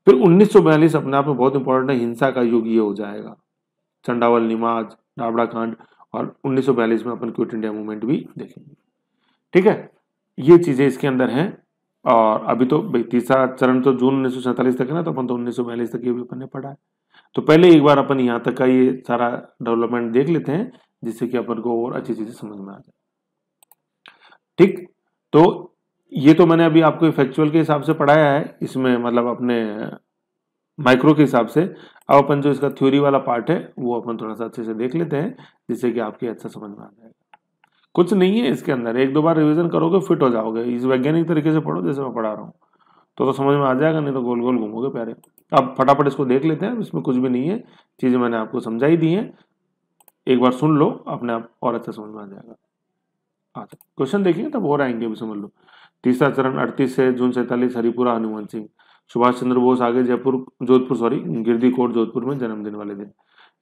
फिर 1942 अपने आप में बहुत इंपॉर्टेंट है, हिंसा का युग ये हो जाएगा। चंडावल, निमाज, डाबड़ा कांड, और 1942 में अपन क्विट इंडिया मूवमेंट भी देखेंगे, ठीक है। ये चीजें इसके अंदर हैं। और अभी तो तीसरा चरण तो जून 1947 तक है ना, तो अपन तो 1942 तक ये भी अपन ने पढ़ा है। तो पहले एक बार अपन यहाँ तक का ये सारा डेवलपमेंट देख लेते हैं जिससे कि अपन को और अच्छी चीजें समझ में आ जाए, ठीक। तो ये तो मैंने अभी आपको फैक्चुअल के हिसाब से पढ़ाया है, इसमें मतलब अपने माइक्रो के हिसाब से। अब अपन जो इसका थ्योरी वाला पार्ट है वो अपन थोड़ा सा अच्छे से देख लेते हैं जिससे कि आपके अच्छा समझ में आ जाएगा। कुछ नहीं है इसके अंदर, एक दो बार रिवीजन करोगे फिट हो जाओगे। इस वैज्ञानिक तरीके से पढ़ो जैसे मैं पढ़ा रहा हूँ तो समझ में आ जाएगा, नहीं तो गोल गोल घूमोगे प्यारे। अब फटाफट इसको देख लेते हैं, इसमें कुछ भी नहीं है, चीजें मैंने आपको समझाई दी हैं, एक बार सुन लो अपने आप और अच्छा समझ में आ जाएगा। अच्छा क्वेश्चन देखेंगे तब और आएंगे, अभी समझ लो। तीसरा चरण 38 से जून 47, हरिपुरा हनुमान सिंह। सुभाष चंद्र बोस आगे गिरदी कोट जोधपुर में जन्मदिन वाले दिन,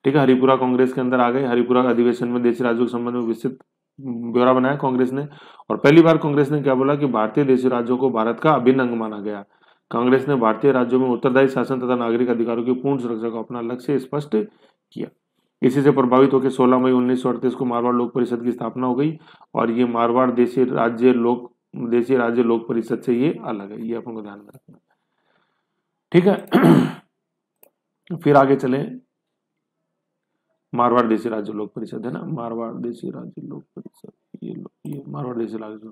ठीक है। हरिपुरा कांग्रेस के अंदर आ गए। हरिपुरा अधिवेशन में देशी राज्यों के संबंध में विस्तृत ब्यौरा बनाया कांग्रेस ने। और पहली बार कांग्रेस ने क्या बोला कि भारतीय देशी राज्यों को भारत का अभिन्न अंग माना गया। कांग्रेस ने भारतीय राज्यों में उत्तरदायी शासन तथा नागरिक अधिकारों की पूर्ण सुरक्षा को अपना लक्ष्य स्पष्ट किया। इसी से प्रभावित होकर 16 मई 1938 को मारवाड़ लोक परिषद की स्थापना हो गई। और ये मारवाड़ देशी राज्य लोक परिषद से ये अलग है, ये अपन को ध्यान में रखना, ठीक है। फिर आगे चले, मारवाड़ देशी राज्य लोक परिषद है ना, मारवाड़ देशी राज्य लोक परिषद, ये मारवाड़ देशी राज्य,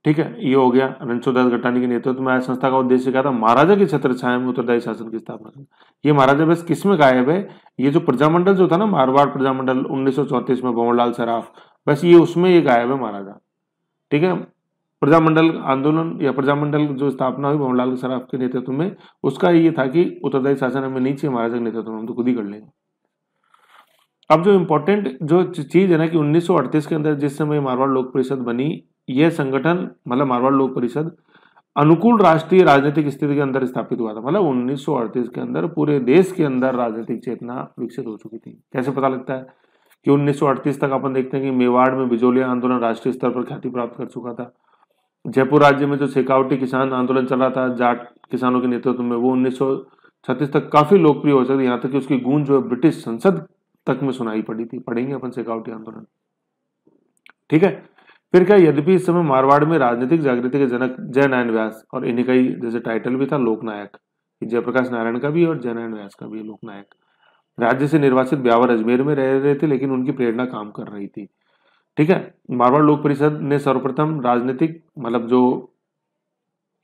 ठीक है। ये हो गया। रणछोड़दास गटानी के नेतृत्व में आया संस्था का उद्देश्य क्या था, महाराजा की छत्र छाया में उत्तरदायी शासन की स्थापना करना। ये महाराजा बस किस में गायब है, ये जो प्रजामंडल जो था ना, मारवाड़ प्रजामंडल 1934 में भंवरलाल सराफ, बस ये उसमें ये गायब है महाराजा, ठीक है। प्रजामंडल आंदोलन या प्रजामंडल जो स्थापना हुई भंवरलाल सराफ के नेतृत्व में, उसका ये था कि उत्तरदायी शासन हमें नहीं चाहिए महाराजा के नेतृत्व में, हम तो खुद ही कर लेंगे। अब जो इम्पोर्टेंट जो चीज है ना कि 1938 के अंदर जिस समय मारवाड़ लोक परिषद बनी, यह संगठन मतलब मारवाड़ लोक परिषद अनुकूल राष्ट्रीय राजनीतिक स्थिति के अंदर स्थापित हुआ था। मतलब 1938 के अंदर पूरे देश के अंदर राजनीतिक चेतना विकसित हो चुकी थी। कैसे पता लगता है कि 1938 तक अपन देखते हैं कि मेवाड़ में बिजोलिया आंदोलन राष्ट्रीय स्तर पर ख्याति प्राप्त कर चुका था। जयपुर राज्य में जो शेखावटी किसान आंदोलन चल रहा था जाट किसानों के नेतृत्व में, वो 1936 तक काफी लोकप्रिय हो सकती, यहाँ तक कि उसकी गूंज जो है ब्रिटिश संसद तक में सुनाई पड़ी थी। पढ़ेंगे अपन शेखावटी आंदोलन, ठीक है। फिर क्या, यद्यपि इस समय मारवाड़ में राजनीतिक जागृति के जनक जयनारायण व्यास, और इन्हीं का ही जैसे टाइटल भी था लोकनायक, जयप्रकाश नारायण का भी और जयनारायण व्यास का भी लोकनायक, राज्य से निर्वाचित ब्यावर अजमेर में रह रहे थे लेकिन उनकी प्रेरणा काम कर रही थी, ठीक है। मारवाड़ लोक परिषद ने सर्वप्रथम राजनीतिक मतलब जो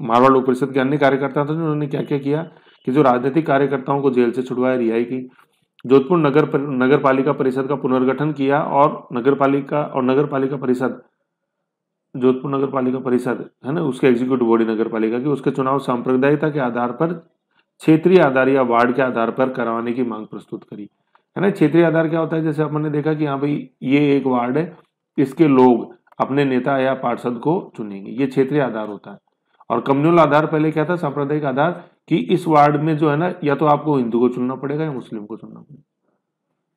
मारवाड़ लोक परिषद के अन्य कार्यकर्ता थे, उन्होंने क्या क्या किया कि जो राजनीतिक कार्यकर्ताओं को जेल से छुड़वाया, रिहाई की। जोधपुर नगर पालिका परिषद का पुनर्गठन किया और नगर पालिका परिषद, जोधपुर नगर पालिका परिषद है ना, उसके एग्जीक्यूटिव बॉडी नगर पालिका की, उसके चुनाव सांप्रदायिकता के आधार पर, क्षेत्रीय आधार या वार्ड के आधार पर करवाने की मांग प्रस्तुत करी, है ना। क्षेत्रीय आधार क्या होता है, जैसे अपन ने देखा कि हाँ भाई ये एक वार्ड है, इसके लोग अपने नेता या पार्षद को चुनेंगे, ये क्षेत्रीय आधार होता है। और कम्युनल आधार पहले क्या था, सांप्रदायिक आधार, कि इस वार्ड में जो है ना, या तो आपको हिंदू को चुनना पड़ेगा या मुस्लिम को चुनना पड़ेगा।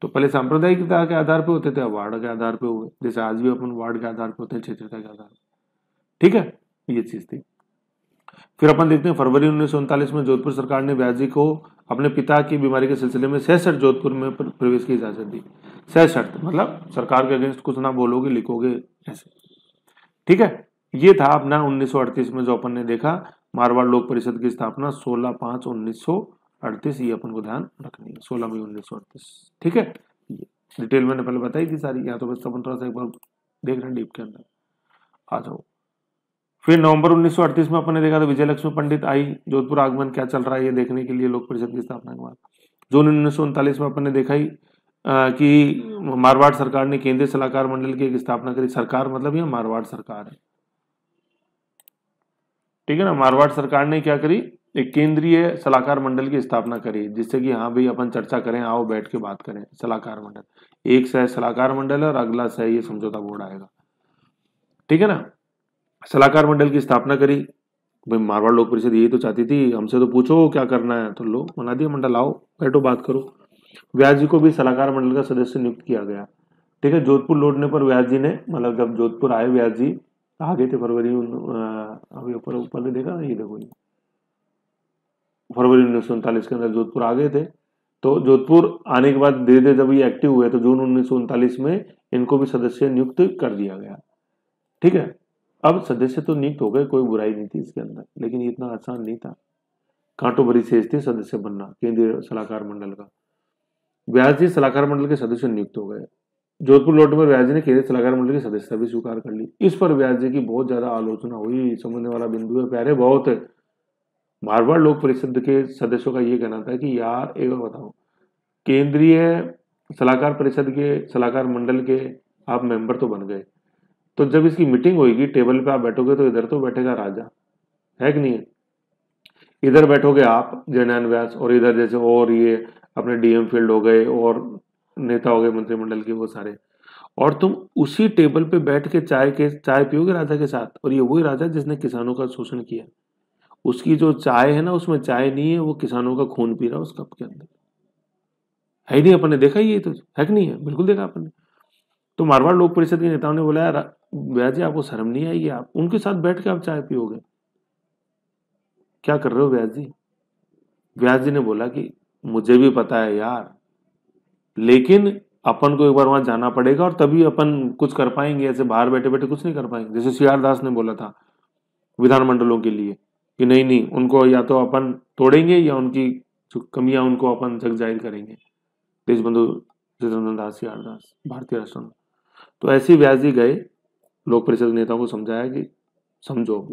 तो पहले सांप्रदायिकता के आधार पे होते थे, अब वार्ड के आधार पे हुए, जैसे आज भी अपन वार्ड के आधार पे होते हैं, क्षेत्रता के आधार पे। ठीक है, ये चीज थी। फिर अपन देखते हैं फरवरी 1939 में जोधपुर सरकार ने व्यास को अपने पिता की बीमारी के सिलसिले में सशर्त जोधपुर में प्रवेश की इजाजत दी। सशर्त मतलब सरकार के अगेंस्ट कुछ ना बोलोगे, लिखोगे, ऐसे। ठीक है, ये था अपना 1938 में जो अपन ने देखा, मारवाड़ लोक परिषद की स्थापना 16/5/1938, ये अपन को ध्यान रखनी है, 16 मई 1938। ठीक है, ये डिटेल मैंने पहले बताई थी सारी, यहाँ तो बस अपन थोड़ा सा एक बार देख रहे हैं डीप के अंदर। आ जाओ। फिर नवंबर 1938 में अपन ने देखा था विजय लक्ष्मी पंडित आई जोधपुर, आगमन क्या चल रहा है ये देखने के लिए लोक परिषद की स्थापना के बाद। जून 1939 में अपन ने देखा ही कि मारवाड़ सरकार ने केंद्रीय सलाहकार मंडल की एक स्थापना करी। सरकार मतलब ये मारवाड़ सरकार है, ठीक है ना। मारवाड़ सरकार ने क्या करी, एक केंद्रीय सलाहकार मंडल की स्थापना करी, जिससे कि हाँ भाई अपन चर्चा करें, आओ बैठ के बात करें। सलाहकार मंडल, एक सह सलाहकार मंडल है और अगला सह ये समझौता बोर्ड आएगा, ठीक है ना। सलाहकार मंडल की स्थापना करी। भाई मारवाड़ लोक परिषद यही तो चाहती थी, हमसे तो पूछो क्या करना है, तो लो बना दिया मंडल, आओ बैठो बात करो। व्यास जी को भी सलाहकार मंडल का सदस्य नियुक्त किया गया। ठीक है, जोधपुर लौटने पर व्यास जी ने, मतलब जब जोधपुर आए व्यास जी आ गए थे फरवरी, अभी ऊपर देखा ये देखो, फरवरी 1939 के अंदर जोधपुर आ गए थे। तो जोधपुर आने के बाद धीरे धीरे जब ये एक्टिव हुए तो जून 1939 में इनको भी सदस्य नियुक्त कर दिया गया। ठीक है, अब सदस्य तो नियुक्त हो गए, कोई बुराई नहीं थी इसके अंदर, लेकिन ये इतना आसान नहीं था, कांटो भरी सेज थी सदस्य बनना केंद्रीय सलाहकार मंडल का। व्यास जी सलाहकार मंडल के सदस्य नियुक्त हो गए। जोधपुर लौटने पर व्यास जी ने केंद्रीय सलाहकार मंडल की सदस्यता भी स्वीकार कर ली। इस पर व्यास जी की बहुत ज्यादा आलोचना हुई, समझने वाला बिंदु है प्यारे, बहुत है। मारवाड़ लोक परिषद के सदस्यों का ये कहना था कि यार एक बार बताओ, केंद्रीय सलाहकार परिषद के सलाहकार मंडल के आप मेंबर तो बन गए, तो जब इसकी मीटिंग होगी टेबल पे आप बैठोगे तो इधर तो बैठेगा राजा, है कि नहीं है। इधर बैठोगे आप जयनारायण व्यास, और इधर जैसे और ये अपने डीएम फील्ड हो गए और नेता हो गए मंत्रिमंडल के वो सारे, और तुम उसी टेबल पे बैठ के चाय पियोगे राजा के साथ। और ये वही राजा जिसने किसानों का शोषण किया, उसकी जो चाय है ना उसमें चाय नहीं है, वो किसानों का खून पी रहा है उस कप के अंदर, है ही नहीं। अपन ने देखा ही, ये तो है कि नहीं है, बिल्कुल देखा अपन ने। तो मारवाड़ लोक परिषद के नेताओं ने बोला यार व्यास जी आपको शर्म नहीं आएगी, आप उनके साथ बैठ के आप चाय पियोगे, क्या कर रहे हो व्यास जी। व्यास जी ने बोला कि मुझे भी पता है यार, लेकिन अपन को एक बार वहां जाना पड़ेगा और तभी अपन कुछ कर पाएंगे, ऐसे बाहर बैठे बैठे कुछ नहीं कर पाएंगे। जैसे सीआर दास ने बोला था विधानमंडलों के लिए कि नहीं नहीं, उनको या तो अपन तोड़ेंगे या उनकी जो कमियां उनको अपन जग जाहिर करेंगे। देशबंधु जितेंद्र दास, सीआर दास, भारतीय राष्ट्र। तो ऐसे ही व्यास जी गए, लोक परिषद नेताओं को समझाया कि समझो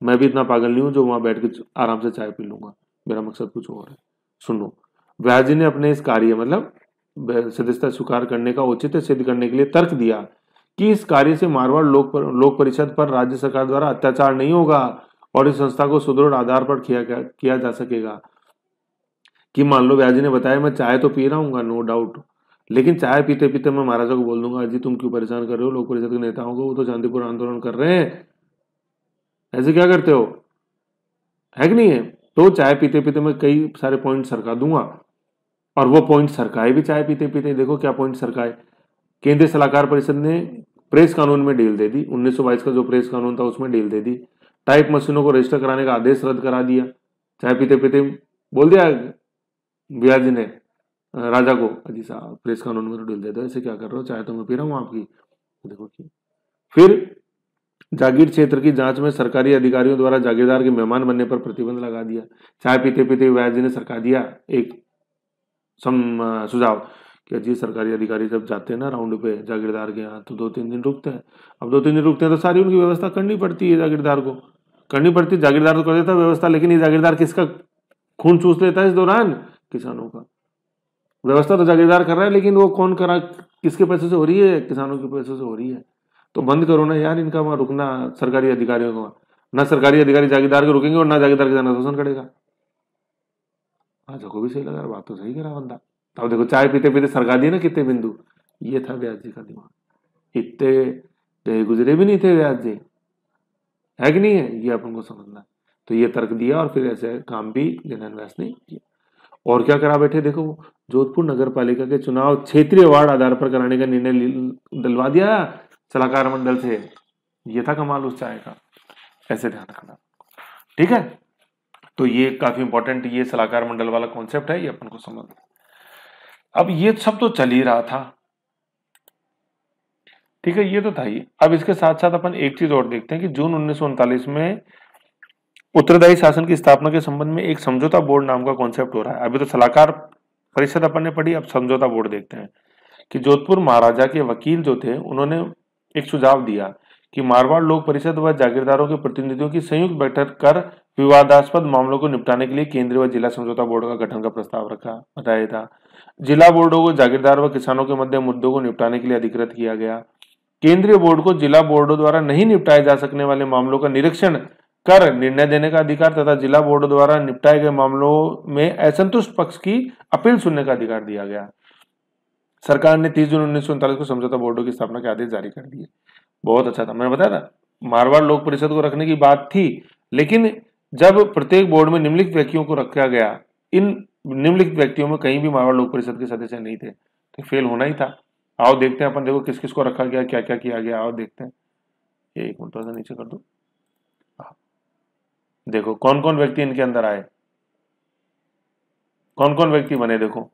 मैं भी इतना पागल नहीं हूं जो वहां बैठ के आराम से चाय पी लूंगा, मेरा मकसद कुछ और है। सुनो, व्यास जी ने अपने इस कार्य मतलब सदस्यता स्वीकार करने का औचित्य सिद्ध करने के लिए तर्क दिया कि इस कार्य से मारवाड़ लोक परिषद पर राज्य सरकार द्वारा अत्याचार नहीं होगा और इस संस्था को सुदृढ़ आधार पर किया जा सकेगा। कि मान लो व्यास जी ने बताया मैं चाय तो पी रहा हूँ नो डाउट, लेकिन चाय पीते पीते मैं महाराजा को बोल दूंगा जी तुम क्यों परेशान कर रहे हो लोक परिषद के नेताओं को, वो तो शांतिपूर्ण आंदोलन कर रहे हैं, ऐसे क्या करते हो, है कि नहीं है। तो चाय पीते पीते मैं कई सारे पॉइंट सरका दूंगा, और वो पॉइंट सरकाए भी चाय पीते पीते। देखो क्या पॉइंट सरकाए, केंद्रीय सलाहकार परिषद ने प्रेस कानून में ढील दे दी, 1922 का जो प्रेस कानून था उसमें ढील दे दी। टाइप मशीनों को रजिस्टर कराने का आदेश रद्द करा दिया। चाय पीते पीते बोल दिया व्यास जी ने राजा को, अजी साहब प्रेस कानून में तो ढील दे दो, ऐसे क्या कर रहे हो, चाय तो मैं पी रहा हूँ आपकी। देखो कि फिर जागीर क्षेत्र की जांच में सरकारी अधिकारियों द्वारा जागीरदार के मेहमान बनने पर प्रतिबंध लगा दिया। चाय पीते पीते व्यास जी ने सरका दिया एक सुझाव कि जी सरकारी अधिकारी जब जाते हैं ना राउंड पे जागीरदार के यहाँ तो 2-3 दिन रुकते हैं। अब 2-3 दिन रुकते हैं तो सारी उनकी व्यवस्था करनी पड़ती है जागीरदार को, करनी पड़ती, जागीरदार तो कर देता व्यवस्था, लेकिन ये जागीरदार किसका खून चूस लेता है इस दौरान? किसानों का। व्यवस्था तो जागीरदार कर रहा है, लेकिन वो कौन करा, किसके पैसे से हो रही है? किसानों के पैसे से हो रही है। तो बंद करो ना यार इनका वहां रुकना, सरकारी अधिकारियों को। ना सरकारी अधिकारी जागीरदार के रुकेंगे और ना जागीरदार किसान शोषण करेगा। को भी सही लगा, बात तो सही करा बंदा। अब देखो चाय पीते पीते सरका दिए ना कितने बिंदु, ये था व्यास जी का दिमाग। इतने गुजरे भी नहीं थे व्यास जी, है कि नहीं है, ये अपन को समझना। तो ये तर्क दिया और फिर ऐसे काम भी जनरल व्यास ने किया। और क्या करा बैठे, देखो जोधपुर नगर पालिका के चुनाव क्षेत्रीय वार्ड आधार पर कराने का निर्णय दिलवा दिया सलाहकार मंडल से। ये था कमाल उस चाय का, ऐसे ध्यान रखना, ठीक है। तो ये काफी इंपॉर्टेंट ये सलाहकार मंडल वाला कॉन्सेप्ट है, ये अपन को समझ। अब ये सब तो चल ही रहा था, ठीक है, ये तो था ही। अब इसके साथ साथ अपन एक चीज और देखते हैं कि जून 1939 में उत्तरदायी शासन की स्थापना के संबंध में एक समझौता बोर्ड नाम का कॉन्सेप्ट हो रहा है। अभी तो सलाहकार परिषद अपन ने पढ़ी, अब समझौता बोर्ड देखते हैं। कि जोधपुर महाराजा के वकील जो थे उन्होंने एक सुझाव दिया कि मारवाड़ लोक परिषद व जागीरदारों के प्रतिनिधियों की संयुक्त बैठक कर विवादास्पद मामलों को निपटाने के लिए केंद्रीय व जिला समझौता बोर्ड का गठन का प्रस्ताव बताया था। जिला बोर्डों को जागीरदार व किसानों के मध्य मुद्दों को निपटाने के लिए अधिकृत किया गया। केंद्रीय बोर्ड को जिला बोर्डों द्वारा नहीं निपटाए जा सकने वाले मामलों का निरीक्षण कर निर्णय देने का अधिकार तथा जिला बोर्ड द्वारा निपटाए गए मामलों में असंतुष्ट पक्ष की अपील सुनने का अधिकार दिया गया। सरकार ने 30 जून 1939 को समझौता बोर्डों की स्थापना के आदेश जारी कर दिए। बहुत अच्छा था, मैंने बताया था मारवाड़ लोक परिषद को रखने की बात थी, लेकिन जब प्रत्येक बोर्ड में निम्नलिखित व्यक्तियों को रखा गया, इन निम्नलिखित व्यक्तियों में कहीं भी मारवाड़ लोक परिषद के सदस्य नहीं थे, तो फेल होना ही था। आओ देखते हैं अपन, देखो किस किस को रखा गया, क्या क्या किया गया, आओ देखते हैं। ये एक मिनट थोड़ा नीचे कर दो, देखो कौन कौन व्यक्ति इनके अंदर आए, कौन कौन व्यक्ति बने। देखो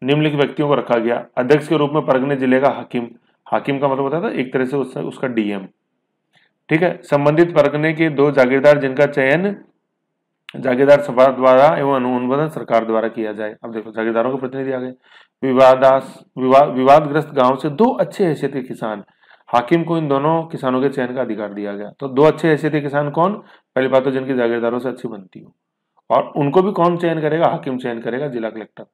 निम्नलिखित व्यक्तियों को रखा गया। अध्यक्ष के रूप में परगने जिले का हाकिम, हाकिम का मतलब होता था एक तरह से उसका डीएम, ठीक है। संबंधित परगने के 2 जागीरदार जिनका चयन जागीरदार सभा द्वारा एवं अनुमोदन सरकार द्वारा किया जाए। अब देखो जागीरदारों के प्रतिनिधि आ गए। विवादग्रस्त गांव से 2 अच्छे हैसियत के किसान, हाकिम को इन दोनों किसानों के चयन का अधिकार दिया गया। तो 2 अच्छे हैसियत के किसान कौन? पहली बात तो जिनकी जागीरदारों से अच्छी बनती हो, और उनको भी कौन चयन करेगा? हाकिम चयन करेगा, जिला कलेक्टर।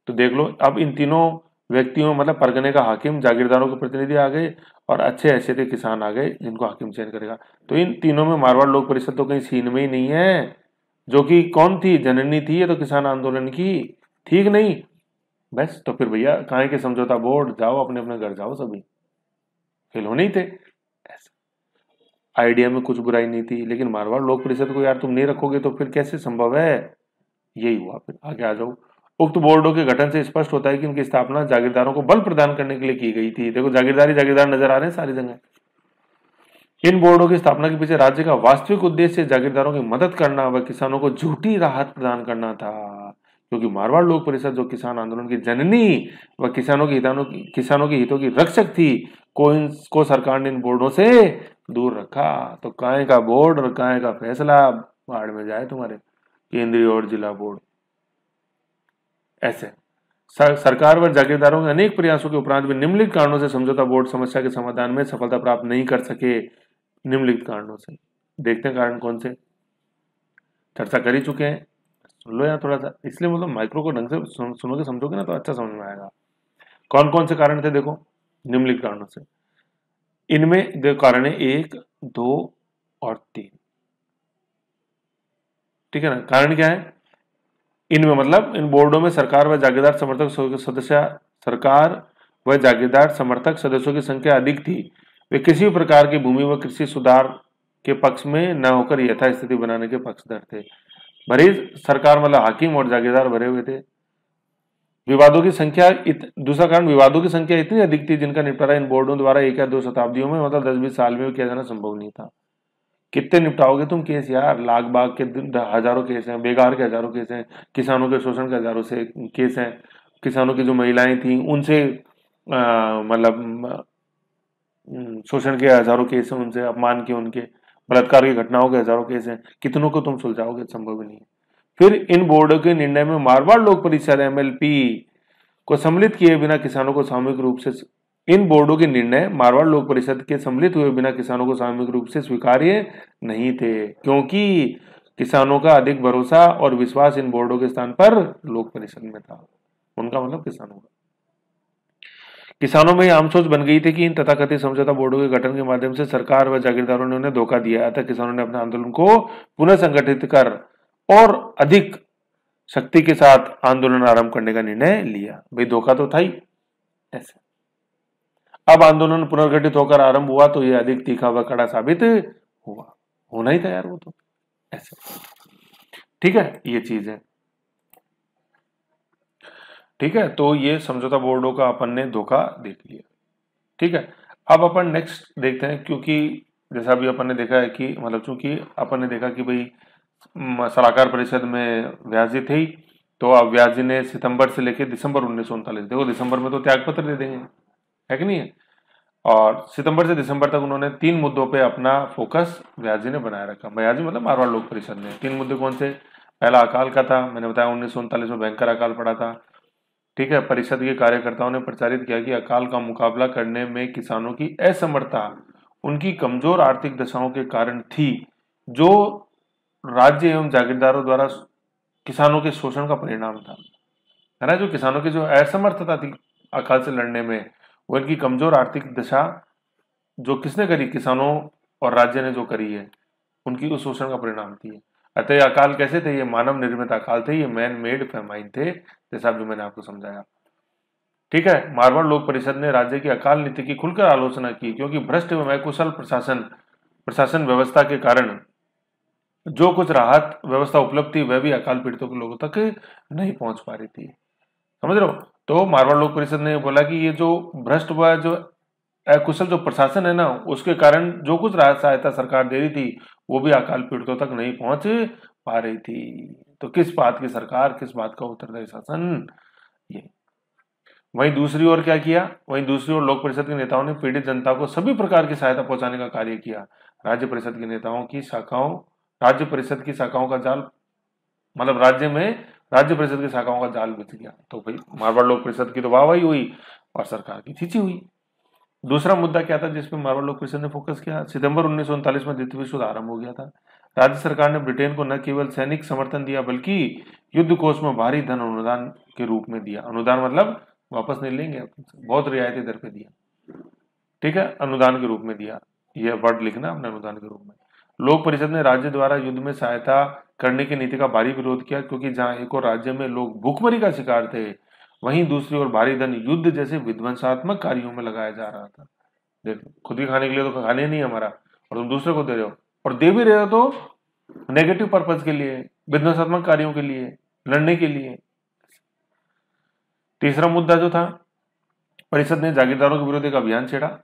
तो देख लो अब इन तीनों व्यक्तियों मतलब परगने का हाकिम, जागीरदारों के प्रतिनिधि आ गए और अच्छे हैसियत के किसान आ गए जिनको हाकिम चयन करेगा। तो इन तीनों में मारवाड़ लोक परिषद तो कहीं सीन में ही नहीं है, जो कि कौन थी? जननी थी, ये तो किसान आंदोलन की, ठीक नहीं? बस तो फिर भैया कहाँ के समझौता बोर्ड, जाओ अपने अपने घर जाओ, सभी फेल होने ही थे। आइडिया में कुछ बुराई नहीं थी, लेकिन मारवाड़ लोक परिषद को यार तुम नहीं रखोगे तो फिर कैसे संभव है? यही हुआ। फिर आगे आ जाओ। उक्त बोर्डों के गठन से स्पष्ट होता है कि इनकी स्थापना जागीरदारों को बल प्रदान करने के लिए की गई थी। देखो जागीरदार नजर आ रहे हैं सारी जगह। इन बोर्डों की स्थापना के पीछे राज्य का वास्तविक उद्देश्य जागीरदारों की मदद करना व किसानों को झूठी राहत प्रदान करना था, क्योंकि मारवाड़ लोक परिषद जो किसान आंदोलन की जननी व किसानों के हितों की रक्षक थी, को सरकार ने इन बोर्डों से दूर रखा। तो काहे का बोर्ड और काहे का फैसला, बाढ़ में जाए तुम्हारे केंद्रीय और जिला बोर्ड। ऐसे सरकार व जागीरदारों के अनेक प्रयासों के उपरांत भी निम्नलिखित कारणों से समझौता बोर्ड समस्या के समाधान में सफलता प्राप्त नहीं कर सके। निम्नलिखित कारणों से देखते हैं कारण कौन से, चर्चा कर ही चुके हैं, सुन लो यार थोड़ा सा, इसलिए मतलब माइक्रो को ढंग से सुनोगे समझोगे ना तो अच्छा समझ में आएगा। कौन कौन से कारण थे? देखो निम्नलिखित कारणों से, इनमें देखो कारण है 1, 2 और 3, ठीक है ना। कारण क्या है इनमें? मतलब इन बोर्डों में सरकार व जागीरदार समर्थक सदस्यों की संख्या अधिक थी। वे किसी भी प्रकार की भूमि व कृषि सुधार के पक्ष में न होकर यथास्थिति बनाने के पक्षधर थे। भले सरकार मतलब हाकिम और जागीरदार भरे हुए थे। विवादों की संख्या दूसरा कारण, विवादों की संख्या इतनी अधिक थी जिनका निपटारा इन बोर्डों द्वारा 1 या 2 शताब्दियों में मतलब 10-20 साल में किया जाना संभव नहीं था। कितने निपटाओगे तुम केस यार? लाख बाग के हजारों केस हैं, बेगार के हजारों केस हैं, किसानों के शोषण के हजारों से केस हैं, किसानों की जो महिलाएं थी उनसे मतलब शोषण के हजारों केस हैं, उनसे अपमान के, उनके बलात्कार की घटनाओं के हजारों केस हैं। कितनों को तुम सुलझाओगे? संभव ही नहीं है। फिर इन बोर्डों के निर्णय में मारवाड़ लोक परिषद MLP को सम्मिलित किए बिना किसानों को सामूहिक रूप से इन बोर्डों के निर्णय मारवाड़ लोक परिषद के सम्मिलित हुए बिना किसानों को सामूहिक रूप से स्वीकार्य नहीं थे, क्योंकि किसानों का अधिक भरोसा और विश्वास इन बोर्डों के स्थान पर लोक परिषद में था। उनका मतलब किसानों में आम सोच बन गई थी कि इन तथाकथित समझौता बोर्डों के गठन के माध्यम से सरकार व जागीरदारों ने उन्हें धोखा दिया। अतः किसानों ने अपने आंदोलन को पुनः संगठित कर और अधिक शक्ति के साथ आंदोलन आरंभ करने का निर्णय लिया। भाई धोखा तो था ही ऐसे। अब आंदोलन पुनर्गठित होकर आरंभ हुआ तो यह अधिक तीखा व कड़ा साबित हुआ, होना ही तैयार वो तो ऐसे। ठीक है, ये चीज है। ठीक है, तो ये समझौता बोर्डों का अपन ने धोखा देख लिया। ठीक है, अब अपन नेक्स्ट देखते हैं, क्योंकि जैसा भी अपन ने देखा है कि मतलब चूंकि अपन ने देखा कि भाई सलाहकार परिषद में व्यास जी थे, तो अब व्यास जी ने सितंबर से लेकर दिसंबर 1939, देखो दिसंबर में तो त्याग पत्र दे देंगे, है कि नहीं है, और सितंबर से दिसंबर तक उन्होंने 3 मुद्दों पे अपना फोकस व्यास जी ने बनाए रखा। व्यास जी मतलब मारवाड़ लोक परिषद ने 3 मुद्दे कौन से? पहला अकाल का था, मैंने बताया 1939 में भयंकर अकाल पड़ा था। ठीक है, परिषद के कार्यकर्ताओं ने प्रचारित किया कि अकाल का मुकाबला करने में किसानों की असमर्थता उनकी कमजोर आर्थिक दशाओं के कारण थी, जो राज्य एवं जागीरदारों द्वारा किसानों के शोषण का परिणाम था, है ना। जो किसानों की जो असमर्थता थी अकाल से लड़ने में, वो इनकी कमजोर आर्थिक दशा जो किसने करी, किसानों और राज्य ने जो करी है, उनकी उस शोषण का परिणाम थी। अतः ये अकाल कैसे थे? ये मानव निर्मित अकाल थे, ये मैन मेड फेमाइन थे, जैसा भी मैंने आपको समझाया। ठीक है, मारवाड़ लोक परिषद ने राज्य की अकाल नीति की खुलकर आलोचना की, क्योंकि भ्रष्ट एवं अकुशल प्रशासन व्यवस्था के कारण जो कुछ राहत व्यवस्था उपलब्ध थी वह भी अकाल पीड़ितों के लोगों तक नहीं पहुंच पा रही थी। समझ रहे हो? तो मारवाड़ लोक परिषद ने बोला कि ये जो भ्रष्ट व जो अकुशल जो प्रशासन है ना, उसके कारण जो कुछ राहत सहायता सरकार दे रही थी वो भी अकाल पीड़ितों तक नहीं पहुंच पा रही थी। तो किस बात की सरकार, किस बात का उत्तरदायी शासन? ये। वहीं दूसरी ओर क्या किया? वहीं दूसरी ओर लोक परिषद के नेताओं ने पीड़ित जनता को सभी प्रकार की सहायता पहुंचाने का कार्य किया। राज्य परिषद के नेताओं की शाखाओं, राज्य परिषद की शाखाओं का जाल, मतलब राज्य में राज्य परिषद की शाखाओं का जाल बिछ गया। तो भाई मारवाड़ लोक परिषद की तो वाहवाही हुई और सरकार की खींची हुई। दूसरा मुद्दा क्या था जिसमें मारवाड़ लोक परिषद ने फोकस किया? सितंबर 1939 में द्वितीय विश्व युद्ध आरंभ हो गया था। राज्य सरकार ने ब्रिटेन को न केवल सैनिक समर्थन दिया बल्कि युद्ध कोष में भारी धन अनुदान के रूप में दिया। अनुदान मतलब वापस नहीं लेंगे, बहुत रियायती दर पे दिया। ठीक है, अनुदान के रूप में दिया, यह वर्ड लिखना अपने, अनुदान के रूप में। लोक परिषद ने राज्य द्वारा युद्ध में सहायता करने की नीति का भारी विरोध किया, क्योंकि जहां एक और राज्य में लोग भूखमरी का शिकार थे, वहीं दूसरी ओर भारी धन युद्ध जैसे विध्वंसात्मक कार्यों में लगाया जा रहा था। देखो, खुद ही खाने के लिए तो खाने नहीं हमारा, और तुम दूसरे को दे रहे हो, और दे भी रहे हो तो नेगेटिव पर्पज के लिए, विध्वंसात्मक कार्यों के लिए, लड़ने के लिए। तीसरा मुद्दा जो था, परिषद ने जागीरदारों के विरुद्ध एक अभियान छेड़ा।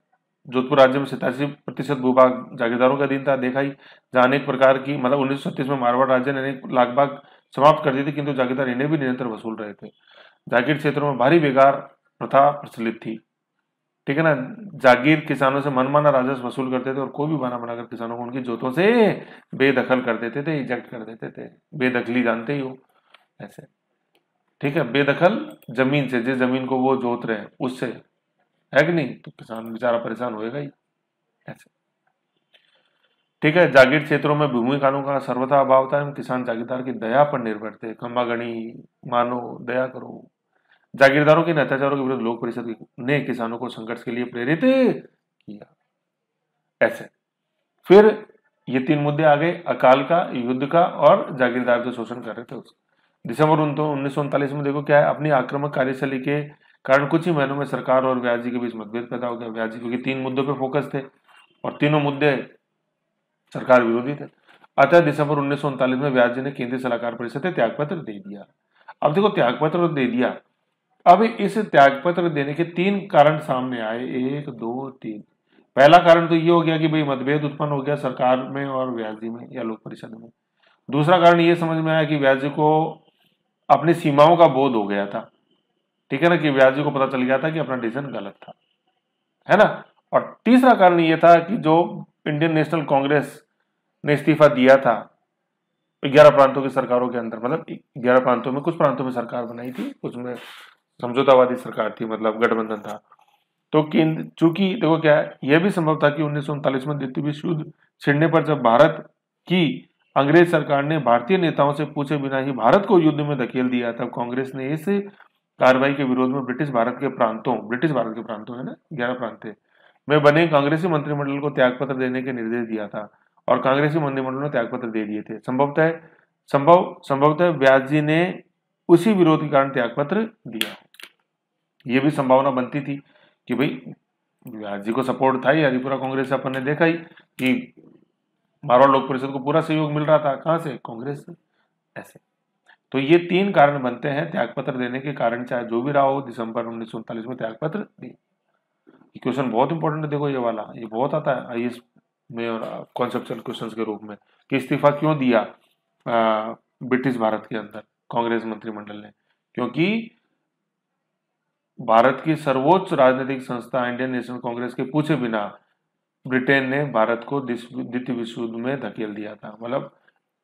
जोधपुर राज्य में 87% भूभाग जागीरदारों का अधीन था। देखा ही, जहां अनेक प्रकार की, मतलब 1936 में मारवाड़ राज्य ने अनेक लागबाग समाप्त कर दी थी, किंतु जागीरदार इन्हें भी निरंतर वसूल रहे थे। जागीर क्षेत्रों में भारी बेगार प्रथा प्रचलित थी। ठीक है ना, जागीर किसानों से मनमाना राजस्व वसूल करते थे और कोई भी बहाना बनाकर किसानों को उनकी जोतों से बेदखल कर देते थे, इजेक्ट कर देते थे। बेदखली जानते ही हो ऐसे। ठीक है, बेदखल जमीन से, जिस जमीन को वो जोत रहे हैं उससे, है कि नहीं, तो किसान बेचारा परेशान होएगा ही ऐसे। ठीक है, जागीर क्षेत्रों में भूमि कानून का सर्वथा अभाव था। किसान जागीरदार की दया पर निर्भर थे। खम्बा गणी मानो, दया करो। जागीरदारों के अत्याचारों के विरुद्ध लोक परिषद ने किसानों को संघर्ष के लिए प्रेरित किया ऐसे। फिर ये 3 मुद्दे आ गए, अकाल का, युद्ध का और जागीरदार जो शोषण कर रहे थे उसका। दिसंबर 1939 में देखो क्या है, अपनी आक्रामक कार्यशैली के कारण कुछ ही महीनों में सरकार और व्यास जी के बीच मतभेद पैदा हो गया। व्यास जी क्योंकि 3 मुद्दों पर फोकस थे और तीनों मुद्दे सरकार विरोधी थे। अतः दिसंबर 1939 में व्यास जी ने केंद्रीय सलाहकार परिषद से त्यागपत्र दे दिया। अब देखो, त्यागपत्र दे दिया। अब इस त्यागपत्र देने के 3 कारण सामने आए, 1 2 3। पहला कारण तो ये हो गया कि भाई मतभेद उत्पन्न हो गया सरकार में और व्यास जी में या लोक परिषद में। दूसरा कारण ये समझ में आया कि व्यास जी को अपनी सीमाओं का बोध हो गया था। ठीक है ना, कि व्यास जी को पता चल गया था कि अपना डिसीजन गलत था, है ना। और तीसरा कारण ये था कि जो इंडियन नेशनल कांग्रेस ने इस्तीफा दिया था 11 प्रांतों की सरकारों के अंदर, मतलब 11 प्रांतों में, कुछ प्रांतों में सरकार बनाई थी, कुछ में समझौतावादी सरकार थी, मतलब गठबंधन था। तो केंद्र, चूंकि देखो क्या है, यह भी संभव था कि 1939 में द्वितीय विश्व युद्ध छिड़ने पर जब भारत की अंग्रेज सरकार ने भारतीय नेताओं से पूछे बिना ही भारत को युद्ध में धकेल दिया, तब कांग्रेस ने इस कार्रवाई के विरोध में ब्रिटिश भारत के प्रांतों है ना, 11 प्रांत थे, में बने कांग्रेसी मंत्रिमंडल को त्यागपत्र देने के निर्देश दिया था, और कांग्रेसी मंत्रिमंडल ने त्यागपत्र दे दिए थे। संभवतः व्यास जी ने उसी विरोध के कारण त्यागपत्र दिया। ये भी संभावना बनती थी कि भाई व्यास जी को सपोर्ट था ही, हरिपुरा कांग्रेस से अपन ने देखा ही कि मारवाड़ लोक परिषद को पूरा सहयोग मिल रहा था, कहां से, कांग्रेस से। ऐसे तो ये 3 कारण बनते हैं त्यागपत्र देने के कारण, चाहे जो भी रहा हो, दिसंबर 1939 में त्यागपत्र दिए। क्वेश्चन बहुत इंपॉर्टेंट है, देखो ये वाला, ये बहुत आता है आईएएस में और कॉन्सेप्चुअल क्वेश्चंस के रूप में, कि इस्तीफा क्यों दिया ब्रिटिश भारत के अंदर कांग्रेस मंत्रिमंडल ने, क्योंकि भारत की सर्वोच्च राजनीतिक संस्था इंडियन नेशनल कांग्रेस के पूछे बिना ब्रिटेन ने भारत को द्वितीय विश्व युद्ध में धकेल दिया था। मतलब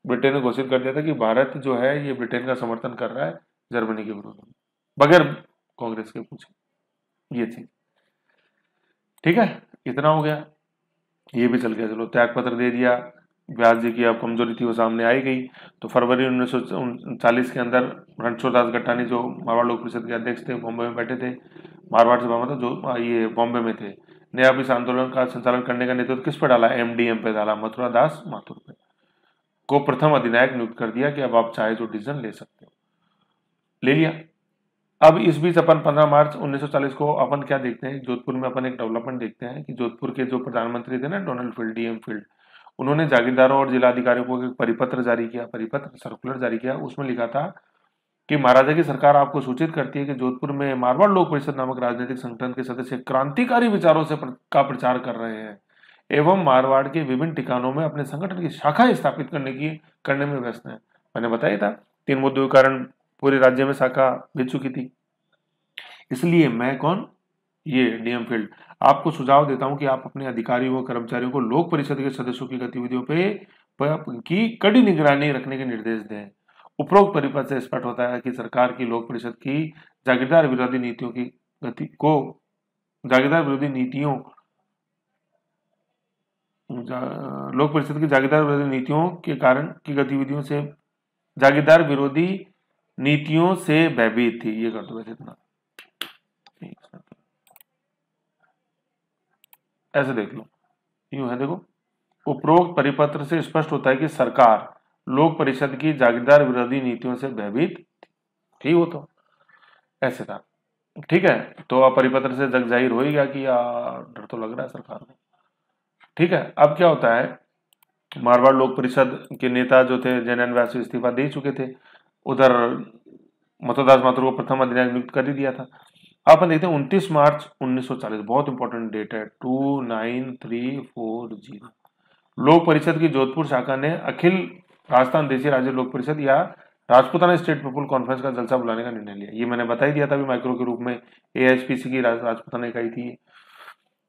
ब्रिटेन ने घोषित कर दिया था कि भारत जो है ये ब्रिटेन का समर्थन कर रहा है जर्मनी के विरोध में, बगैर कांग्रेस के पूछे, ये चीज। ठीक है, इतना हो गया, ये भी चल गया। चलो त्यागपत्र दे दिया, व्यास जी की अब कमजोरी थी वो सामने आई गई। तो फरवरी 1939 के अंदर रणछोड़ दास गट्टानी जो मारवाड़ लोक परिषद के अध्यक्ष थे, बॉम्बे में बैठे थे, मारवाड़ से बाबा जो ये बॉम्बे में थे, ने अब इस आंदोलन का संचालन करने का नेतृत्व किस पे डाला, एमडीएम पे डाला, मथुरा दास माथुर पे, को प्रथम अधिनायक नियुक्त कर दिया कि अब आप चाहे जो डिसीजन ले सकते हो। ले लिया। अब इस बीच अपन 15 मार्च 1940 को अपन क्या देखते हैं, जोधपुर में अपन एक डेवलपमेंट देखते हैं कि जोधपुर के जो प्रधानमंत्री थे ना, डोनाल्ड फील्ड, डीएम फील्ड, उन्होंने जागीरदारों और जिलाधिकारियों को एक परिपत्र जारी किया, सर्कुलर जारी किया। उसमें लिखा था कि महाराजा की सरकार आपको सूचित करती है कि जोधपुर में मारवाड़ लोक परिषद नामक राजनीतिक संगठन के सदस्य क्रांतिकारी विचारों से का प्रचार कर रहे हैं एवं मारवाड़ के विभिन्न ठिकानों में अपने संगठन की शाखाएं स्थापित करने में व्यस्त हैं। मैंने बताया था 3 मुद्दों के कारण पूरे राज्य में शाखा बिछ चुकी थी। इसलिए मैं कौन, ये डीएम फील्ड, आपको सुझाव देता हूं कि आप अपने अधिकारियों व कर्मचारियों को लोक परिषद के सदस्यों की गतिविधियों की कड़ी निगरानी रखने के निर्देश दें। उपरोक्त परिपत्र से स्पष्ट होता है कि सरकार की लोक परिषद की जागीरदार विरोधी नीतियों की गति को जागीरदार विरोधी नीतियों लोक परिषद की जागीरदार विरोधी नीतियों के कारण की गतिविधियों से जागीरदार विरोधी नीतियों से भयभीत थी। ये कर दो वैसे इतना, ऐसे देख लो, यूं है देखो, उपरोक्त परिपत्र से स्पष्ट होता है कि सरकार लोक परिषद की जागीरदार विरोधी नीतियों से भयभीत थी। वो तो ऐसे था। ठीक है, तो अब परिपत्र से जग जाहिर हो ही गया कि यार डर तो लग रहा है सरकार को। ठीक है, अब क्या होता है, मारवाड़ लोक परिषद के नेता जो थे जैनन व्यास इस्तीफा दे चुके थे, उधर मथुरदास माथुर को प्रथम अधिनायक नियुक्त कर ही दिया था। अपन देखते हैं 29 मार्च 1940, बहुत इंपॉर्टेंट डेट है, 29340। लोक परिषद की जोधपुर शाखा ने अखिल राजस्थान देशी राज्य लोक परिषद या राजपूताना स्टेट पीपुल कॉन्फ्रेंस का जलसा बुलाने का निर्णय लिया। ये मैंने बता ही दिया था अभी माइक्रो के रूप में, एएचपीसी की राजपूताना इकाई थी।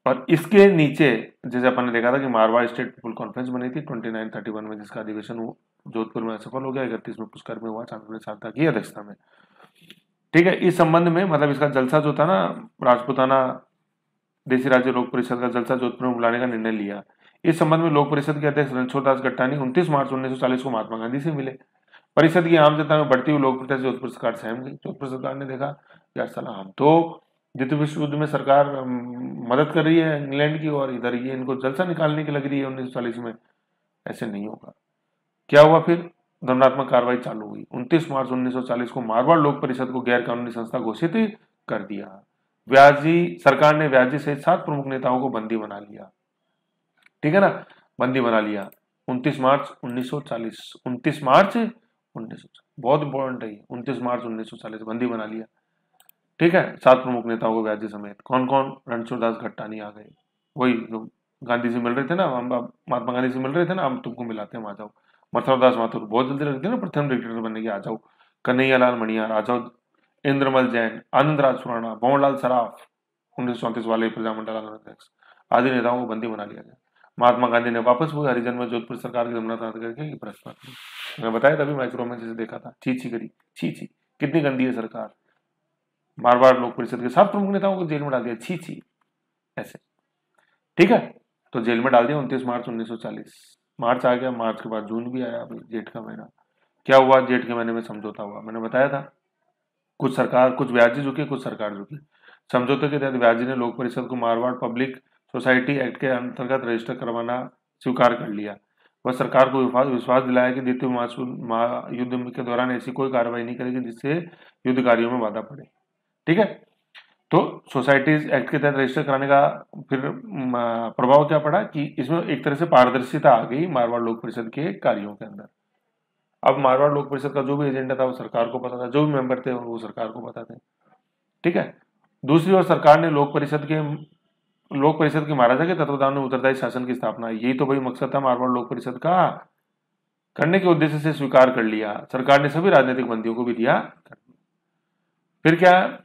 और इसके नीचे जैसे अपन ने देखा था कि मारवाड़ स्टेट पीपुल कॉन्फ्रेंस बनी थी 2931 में, जिसका अधिवेशन जोधपुर में सफल हो गया। 31 में पुष्कर में हुआ, चांदपुर सारदा की अध्यक्षता में। ठीक है, इस संबंध में मतलब इसका जलसा जो था ना, राजपूताना देशी राज्य लोक परिषद का जलसा जोधपुर में बुलाने का निर्णय लिया। इस संबंध में लोक परिषद के अध्यक्ष रणछोड़ दास गट्टानी 29 मार्च 1940 को महात्मा गांधी से मिले। परिषद की आम जनता में बढ़ती हुई लोकप्रियता से जोधपुर सरकार सहम गई। जोधपुर सरकार ने देखा यार साला, हम तो द्वितीय विश्व युद्ध में सरकार मदद कर रही है इंग्लैंड की, और इधर ये इनको जलसा निकालने की लग रही है 1940 में, ऐसे नहीं होगा। क्या हुआ फिर, दंडात्मक कार्रवाई चालू हुई। 29 मार्च 1940 को मारवाड़ लोक परिषद को गैर कानूनी संस्था घोषित कर दिया। सरकार ने व्यास जी सहित 7 प्रमुख नेताओं को बंदी बना लिया। ठीक है ना, बंदी बना लिया 29 मार्च 1940, 29 मार्च 1940, बहुत इंपॉर्टेंट है, 29 मार्च 1940 बंदी बना लिया। ठीक है, 7 प्रमुख नेताओं को व्यास जी समेत। कौन कौन, रणछोड़ दास गट्टानी आ गए, वही लोग गांधी से मिल रहे थे ना, हम महात्मा गांधी से मिल रहे थे ना, हम तुमको मिलाते हैं, आ जाओ। मथुरदास माथुर बहुत जल्दी लगते ना प्रथम डिक्टेटर बनने की, आ जाओ। कन्हैयालाल मणियार आ जाओ। इंद्रमल जैन, आनंदराज खुराना, भंवरलाल सराफ 1934 वाले प्रजामंडल अध्यक्ष आदि नेताओं को बंदी बना लिया गया। महात्मा गांधी ने वापस हुए हरिजन में जोधपुर सरकार की जमानत करके प्रस्ताव किया। मैं बताया तभी माइक्रो में जैसे देखा था, छी छी करी, छी छी कितनी गंदी है सरकार। मारवाड़ लोक परिषद के 7 प्रमुख नेताओं को जेल में डाल दिया, छी छी। ऐसे, ठीक है। तो जेल में डाल दिया 29 मार्च 1940। मार्च आ गया, मार्च के बाद जून भी आया, अभी जेठ का महीना। क्या हुआ जेठ के महीने में? समझौता हुआ, मैंने बताया था। कुछ सरकार, कुछ ब्याजी झुकी, कुछ सरकार झुकी। समझौते के तहत ब्याजी ने लोक परिषद को मारवाड़ पब्लिक सोसाइटी एक्ट के अंतर्गत रजिस्टर करवाना स्वीकार कर लिया। वह सरकार को विश्वास दिलाया कि द्वितीय महायुद्ध के दौरान ऐसी कोई कार्रवाई नहीं करेगी जिससे युद्ध कार्यों में बाधा पड़े, ठीक है। तो सोसाइटीज एक्ट के तहत रजिस्टर कराने का फिर प्रभाव क्या पड़ा कि इसमें एक तरह से पारदर्शिता आ गई मारवाड़ लोक परिषद के कार्यों के अंदर। अब मारवाड़ लोक परिषद का जो भी एजेंडा था वो सरकार को पता था, जो भी मेंबर थे वो सरकार को पता थे, ठीक है। दूसरी ओर सरकार ने लोक परिषद के महाराजा के तत्वाधान में उत्तरदायी शासन की स्थापना, यही तो भाई मकसद था मारवाड़ लोक परिषद का, करने के उद्देश्य से स्वीकार कर लिया। सरकार ने सभी राजनीतिक बंदियों को भी दिया। फिर क्या,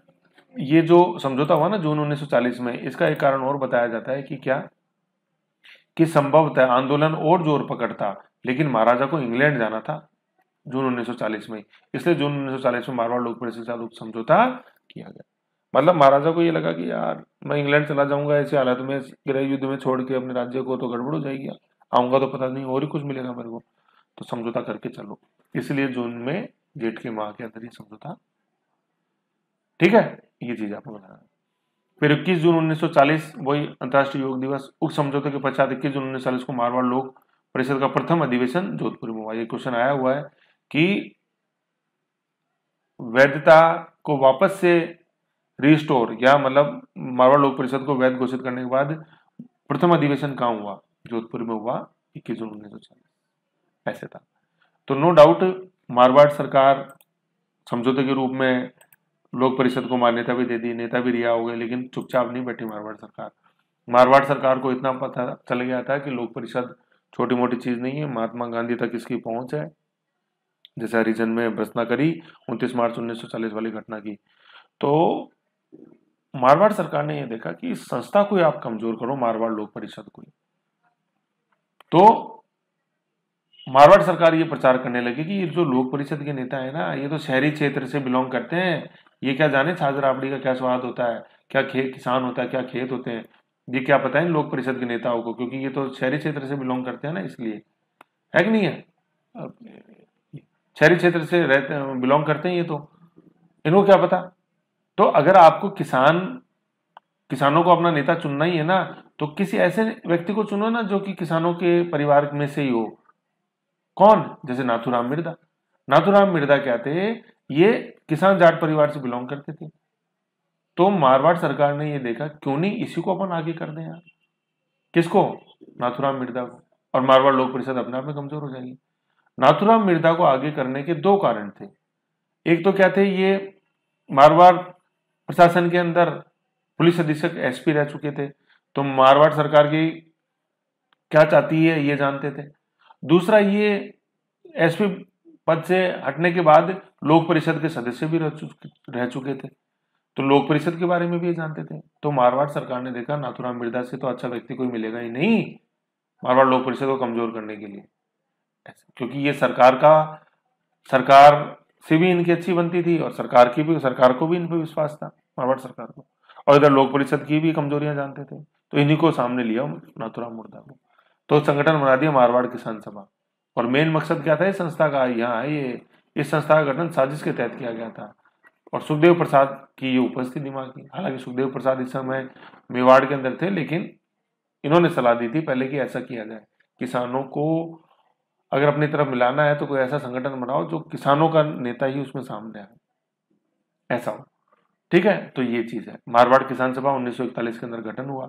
ये जो समझौता हुआ ना जून 1940 में, इसका एक कारण और बताया जाता है कि क्या, कि संभवतः आंदोलन और जोर पकड़ता, लेकिन महाराजा को इंग्लैंड जाना था जून 1940 में, इसलिए जून 1940 में मारवाड़ लोक परिषद के साथ समझौता किया गया। मतलब महाराजा को ये लगा कि यार मैं इंग्लैंड चला जाऊंगा ऐसे हालत में, गृह युद्ध में छोड़ के अपने राज्य को, तो गड़बड़ हो जाएगी, आऊंगा तो पता नहीं और ही कुछ मिलेगा मेरे को, तो समझौता करके चलो। इसलिए जून में जेठ के माह के अंदर ही समझौता, ठीक है। ये चीज आपको बताना। फिर 21 जून 1940 वही अंतर्राष्ट्रीय योग दिवस, उस समझौते के पश्चात 21 जून 1940 को मारवाड़ लोक परिषद का प्रथम अधिवेशन जोधपुर में हुआ। ये क्वेश्चन आया हुआ है कि वैधता को वापस से रिस्टोर, या मतलब मारवाड़ लोक परिषद को वैध घोषित करने के बाद प्रथम अधिवेशन कहाँ हुआ? जोधपुर में हुआ 21 जून 1940, ऐसे था। तो नो डाउट मारवाड़ सरकार समझौते के रूप में लोक परिषद को मान्यता भी दे दी, नेता भी रिहा हो गए, लेकिन चुपचाप नहीं बैठी मारवाड़ सरकार। मारवाड़ सरकार को इतना पता चल गया था कि लोक परिषद छोटी मोटी चीज नहीं है, महात्मा गांधी तक इसकी पहुंच है। जैसे हरिजन में भर्त्सना करी 29 मार्च 1940 वाली घटना की, तो मारवाड़ सरकार ने यह देखा कि इस संस्था को आप कमजोर करो, मारवाड़ लोक परिषद को, तो मारवाड़ सरकार ये प्रचार करने लगी कि ये जो लोक परिषद के नेता है ना, ये तो शहरी क्षेत्र से बिलोंग करते हैं, ये क्या जाने छाछ राबड़ी का क्या स्वाद होता है, क्या किसान होता है, क्या खेत होते हैं, ये क्या पता है लोक परिषद के नेताओं को, क्योंकि ये तो शहरी क्षेत्र से बिलोंग करते हैं ना, इसलिए है कि नहीं है, शहरी क्षेत्र से रहते बिलोंग करते हैं ये, तो इनको क्या पता। तो अगर आपको किसानों को अपना नेता चुनना ही है ना, तो किसी ऐसे व्यक्ति को चुनो ना जो कि किसानों के परिवार में से ही हो। कौन? जैसे नाथूराम मिर्धा। नाथूराम मिर्धा क्या थे, ये किसान जाट परिवार से बिलोंग करते थे। तो मारवाड़ सरकार ने ये देखा क्यों नहीं इसी को अपन आगे कर दें यार। किसको? नाथूराम मिर्धा को। और मारवाड़ लोक परिषद अपने आप में कमजोर हो जाएगी। नाथूराम मिर्धा को आगे करने के दो कारण थे। एक तो क्या थे, ये मारवाड़ प्रशासन के अंदर पुलिस अधीक्षक एसपी रह चुके थे, तो मारवाड़ सरकार की क्या चाहती है ये जानते थे। दूसरा, ये एसपी पद से हटने के बाद लोक परिषद के सदस्य भी रह चुके थे, तो लोक परिषद के बारे में भी ये जानते थे। तो मारवाड़ सरकार ने देखा नाथूराम मिर्धा से तो अच्छा व्यक्ति कोई मिलेगा ही नहीं मारवाड़ लोक परिषद को कमजोर करने के लिए, क्योंकि ये सरकार से भी इनकी अच्छी बनती थी और सरकार को भी इन पर विश्वास था, मारवाड़ सरकार को, और इधर लोक परिषद की भी कमजोरियां जानते थे, तो इन्हीं को सामने लिया नाथूराम मिर्धा को। तो संगठन बना दिया मारवाड़ किसान सभा। और मेन मकसद क्या था इस संस्था का? यहाँ ये इस संस्था का गठन साजिश के तहत किया गया था, और सुखदेव प्रसाद की ये उपस्थिति दिमाग की। हालांकि सुखदेव प्रसाद इस समय मेवाड़ के अंदर थे, लेकिन इन्होंने सलाह दी थी पहले कि ऐसा किया जाए, किसानों को अगर अपनी तरफ मिलाना है तो कोई ऐसा संगठन बनाओ जो किसानों का नेता ही उसमें सामने आए, ऐसा हो, ठीक है। तो ये चीज है। मारवाड़ किसान सभा 1941 के अंदर गठन हुआ,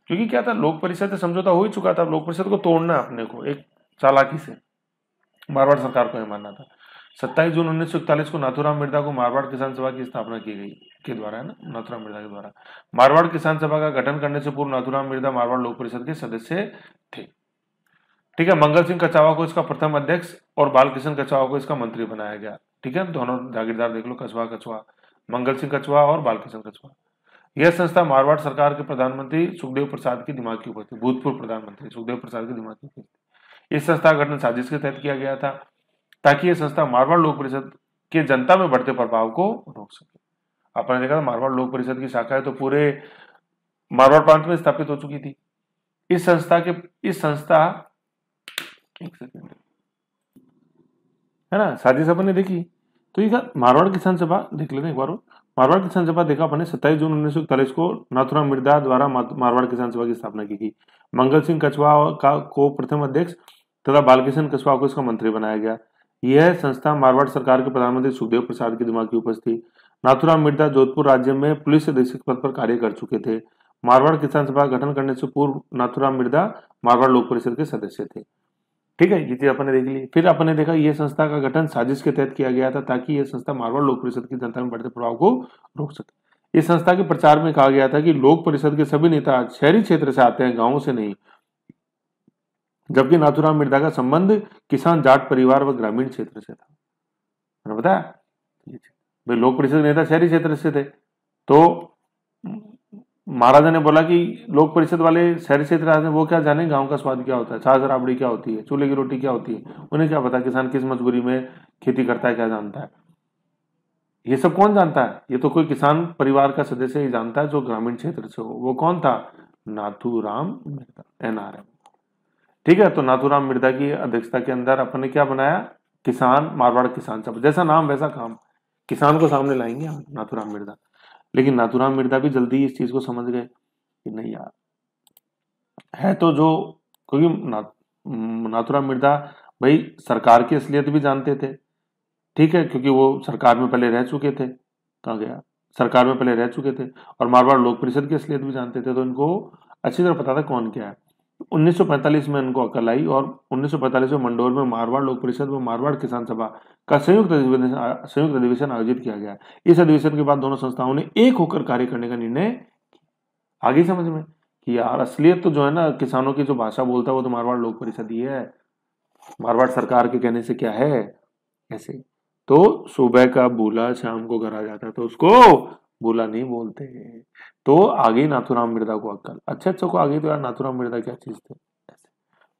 क्योंकि क्या था, लोक परिषद से समझौता हो ही चुका था, लोक परिषद को तोड़ना अपने को एक चालाकी से, मारवाड़ सरकार को यह मानना था। 27 जून 1941 को नाथूराम मिर्धा को मारवाड़ किसान सभा की स्थापना की गई के द्वारा, है ना, नाथूराम मिर्धा के द्वारा। मारवाड़ किसान सभा का गठन करने से पूर्व नाथूराम मिर्धा मारवाड़ लोक परिषद के सदस्य थे, ठीक है। मंगल सिंह कछावा को इसका प्रथम अध्यक्ष और बालकृष्ण कछावा को इसका मंत्री बनाया गया, ठीक है। दोनों जागीरदार देख लो, कछवा, मंगल सिंह कछवा और बालकृष्ण कछवा। यह संस्था मारवाड़ सरकार के प्रधानमंत्री सुखदेव प्रसाद की दिमाग की उपस्थिति, भूतपूर्व प्रधानमंत्री सुखदेव प्रसाद की दिमाग की उपस्थिति। इस संस्था का गठन साजिश के तहत किया गया था ताकि यह संस्था मारवाड़ लोक परिषद के जनता में बढ़ते प्रभाव को रोक सके। आपने देखा था मारवाड़ लोक परिषद की शाखा है तो पूरे मारवाड़ प्रांत में स्थापित हो चुकी थी। इस संस्था एक सेकंड है ना, साजिश अपन ने देखी। तो ये मारवाड़ किसान सभा देख लेते हैं एक बार। मारवाड़ किसान सभा देखा अपन ने 27 जून 1941 को नाथुराम मिर्धा द्वारा मारवाड़ किसान सभा की स्थापना की थी। मंगल सिंह कछवा को प्रथम अध्यक्ष तथा बालकिशन कछवा को इसका मंत्री बनाया गया। यह संस्था मारवाड़ सरकार के प्रधानमंत्री सुखदेव प्रसाद के दिमाग की उपज थी। नाथुराम मिर्धा जोधपुर राज्य में पुलिस अधीक्षक पद पर कार्य कर चुके थे। मारवाड़ किसान सभा गठन करने से पूर्व नाथुराम मिर्धा मारवाड़ लोक परिषद के सदस्य थे। ठीक है, ये चीज अपन ने देख ली। फिर अपन ने देखा यह संस्था का गठन साजिश के तहत किया गया था ताकि यह संस्था मारवाड़ लोक परिषद की जनता में बढ़ते प्रभाव को रोक सके। इस संस्था के प्रचार में कहा गया था कि लोक परिषद के सभी नेता शहरी क्षेत्र से आते हैं, गांवों से नहीं, जबकि नाथुराम मिर्धा का संबंध किसान जाट परिवार व ग्रामीण क्षेत्र से था। बताया भाई, लोक परिषद नेता शहरी क्षेत्र से थे। तो महाराजा ने बोला कि लोक परिषद वाले शहरी क्षेत्र आते हैं, वो क्या जाने गांव का स्वाद क्या होता है, छाछ राबड़ी क्या होती है, चूल्हे की रोटी क्या होती है, उन्हें क्या पता किसान किस मजबूरी में खेती करता है, क्या जानता है। ये सब कौन जानता है? ये तो कोई किसान परिवार का सदस्य ही जानता है जो ग्रामीण क्षेत्र से हो। वो कौन था? नाथुराम मिर्धा, NRM। ठीक है, तो नाथुराम मिर्धा की अध्यक्षता के अंदर अपन ने क्या बनाया? किसान मारवाड़ किसान सभा। जैसा नाम वैसा काम, किसान को सामने लाएंगे हम, नाथुराम मिर्धा। लेकिन नाथुराम मिर्धा भी जल्दी इस चीज को समझ गए कि नहीं यार, है तो जो, क्योंकि नाथुराम मिर्धा भाई सरकार की असलियत भी जानते थे। ठीक है, क्योंकि वो सरकार में पहले रह चुके थे। कहाँ गया? सरकार में पहले रह चुके थे और मारवाड़ लोक परिषद की असलियत भी जानते थे, तो इनको अच्छी तरह पता था कौन क्या है। 1945 में इनको अकल आई और 1945 में मंडोर में मारवाड़ लोक परिषद व मारवाड़ किसान सभा का संयुक्त अधिवेशन आयोजित किया गया। इस अधिवेशन के बाद दोनों संस्थाओं ने एक होकर कार्य करने का निर्णय। आगे समझ में कि यार असलियत तो जो है ना, किसानों की जो भाषा बोलता है वो तो मारवाड़ लोक परिषद ही है। मारवाड़ सरकार के कहने से क्या है ऐसे। तो सुबह का बूला शाम को घर आ जाता है, तो उसको बूला नहीं बोलते। तो आगे नाथुराम मिर्धा को अक्कल, अच्छे को आगे तो यार नाथुराम मिर्धा क्या चीज थे। फिर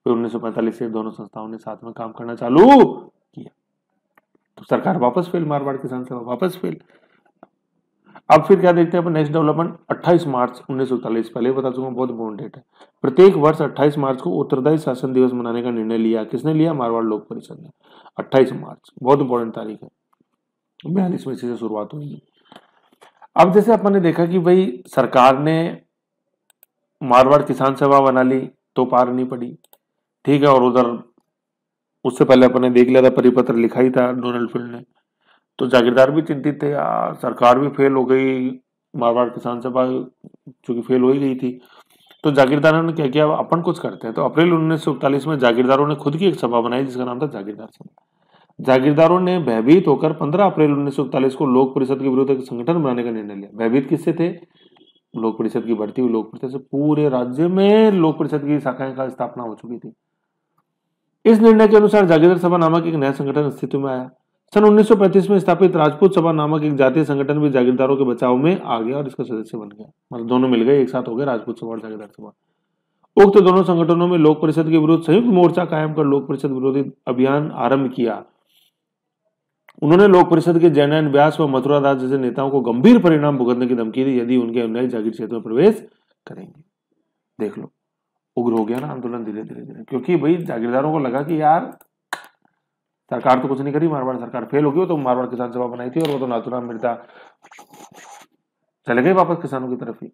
1945 से दोनों संस्थाओं ने साथ में काम करना चालू किया। तो सरकार वापस फेल, मारवाड़ किसान सभा वापस फेल। अब फिर क्या देखते हैं अपन, नेक्स्ट डेवलपमेंट 28 मार्च 1941, पहले बता चुका, बहुत इंपॉर्टेंट डेट है। प्रत्येक वर्ष 28 मार्च को उत्तरदायी शासन दिवस मनाने का निर्णय लिया। किसने लिया? मारवाड़ लोक परिषद ने। 28 मार्च बहुत इंपॉर्टेंट तारीख है, 42 में से शुरुआत हुई। अब जैसे अपन ने देखा कि भाई सरकार ने मारवाड़ किसान सभा बना ली तो पार नहीं पड़ी। ठीक है, और उधर उससे पहले अपन ने देख लिया था, परिपत्र लिखा ही था डोनाल्ड फील्ड ने। तो जागीरदार भी चिंतित थे यार, सरकार भी फेल हो गई, मारवाड़ किसान सभा चूंकि फेल हो ही गई थी। तो जागीरदारों ने क्या किया, अपन कुछ करते हैं। तो अप्रैल 1941 में जागीरदारों ने खुद की एक सभा बनाई जिसका नाम था जागीरदार सभा। जागीरदारों ने भयभीत होकर 15 अप्रैल 1941 को लोक परिषद के विरुद्ध एक संगठन बनाने का निर्णय लिया। भयभीत किससे थे? लोक परिषद की बढ़ती हुई लोक परिषद से पूरे राज्य में लोक परिषद की शाखाएं का स्थापना हो चुकी थी। इस निर्णय के अनुसार जागीरदार सभा नामक एक नया संगठन अस्तित्व में आया। सन 1935 में स्थापित राजपूत सभा नामक एक जातीय संगठन भी जागीरदारों के बचाव में आ गया और इसका सदस्य बन गया। मतलब दोनों मिल गए, एक साथ हो गए, राजपूत सभा और जागीरदार सभा। उक्त दोनों संगठनों में लोक परिषद के विरुद्ध संयुक्त मोर्चा कायम कर लोक परिषद विरोधी अभियान आरंभ किया। उन्होंने लोक परिषद के जयनारायण व्यास व मथुरा दास जैसे नेताओं को गंभीर परिणाम भुगतने की धमकी दी यदि उनके अनुयायी जागीर क्षेत्र में प्रवेश करेंगे। देख लो, उग्र हो गया ना आंदोलन धीरे धीरे, क्योंकि भाई जागीरदारों को लगा कि यार सरकार तो कुछ नहीं करी, मारवाड़ सरकार फेल हो गई, तो मारवाड़ किसान सभा बनाई थी और वो तो नाथुराम मिर्धा चले गए वापस किसानों की तरफ ही।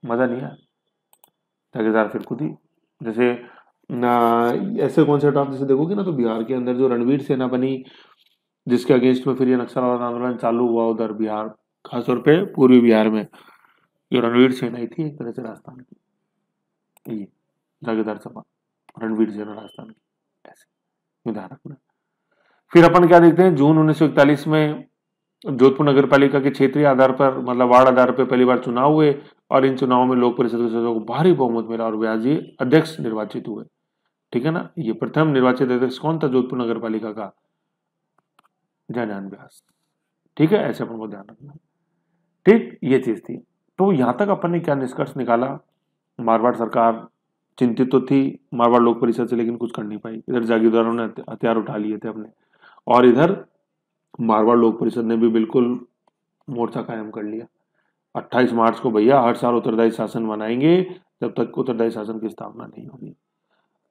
मजा नहीं आया। जागीरदार फिर खुद ही जैसे ऐसे कॉन्सेप्ट आप जैसे देखोगे ना, तो बिहार के अंदर जो रणवीर सेना बनी जिसके अगेंस्ट में फिर ये नक्सलवाद आंदोलन चालू हुआ उधर बिहार, खासतौर पे पूर्वी बिहार में, ये रणवीर सेना ही थी एक तरह से राजस्थान की। ये जागीरदार सभा रणवीर सेना राजस्थान की, ऐसे ध्यान रखना। फिर अपन क्या देखते हैं, जून 1941 में जोधपुर नगर पालिका के क्षेत्रीय आधार पर, मतलब वार्ड आधार पर पहली बार चुनाव हुए और इन चुनावों में लोक परिषद के सदस्यों को भारी बहुमत मिला और व्यास जी अध्यक्ष निर्वाचित हुए। ठीक है ना, ये प्रथम निर्वाचित अध्यक्ष कौन था जोधपुर नगर पालिका का? जयनारायण व्यास। ठीक है, ऐसे अपन को ध्यान रखना। ठीक, ये चीज थी। तो यहां तक अपन ने क्या निष्कर्ष निकाला, मारवाड़ सरकार चिंतित तो थी मारवाड़ लोक परिषद से, लेकिन कुछ कर नहीं पाई। इधर जागीरदारों ने हथियार उठा लिए थे अपने, और इधर मारवाड़ लोक परिषद ने भी बिल्कुल मोर्चा कायम कर लिया। 28 मार्च को भैया हर साल उत्तरदायी शासन मनाएंगे जब तक उत्तरदायी शासन की स्थापना नहीं होगी।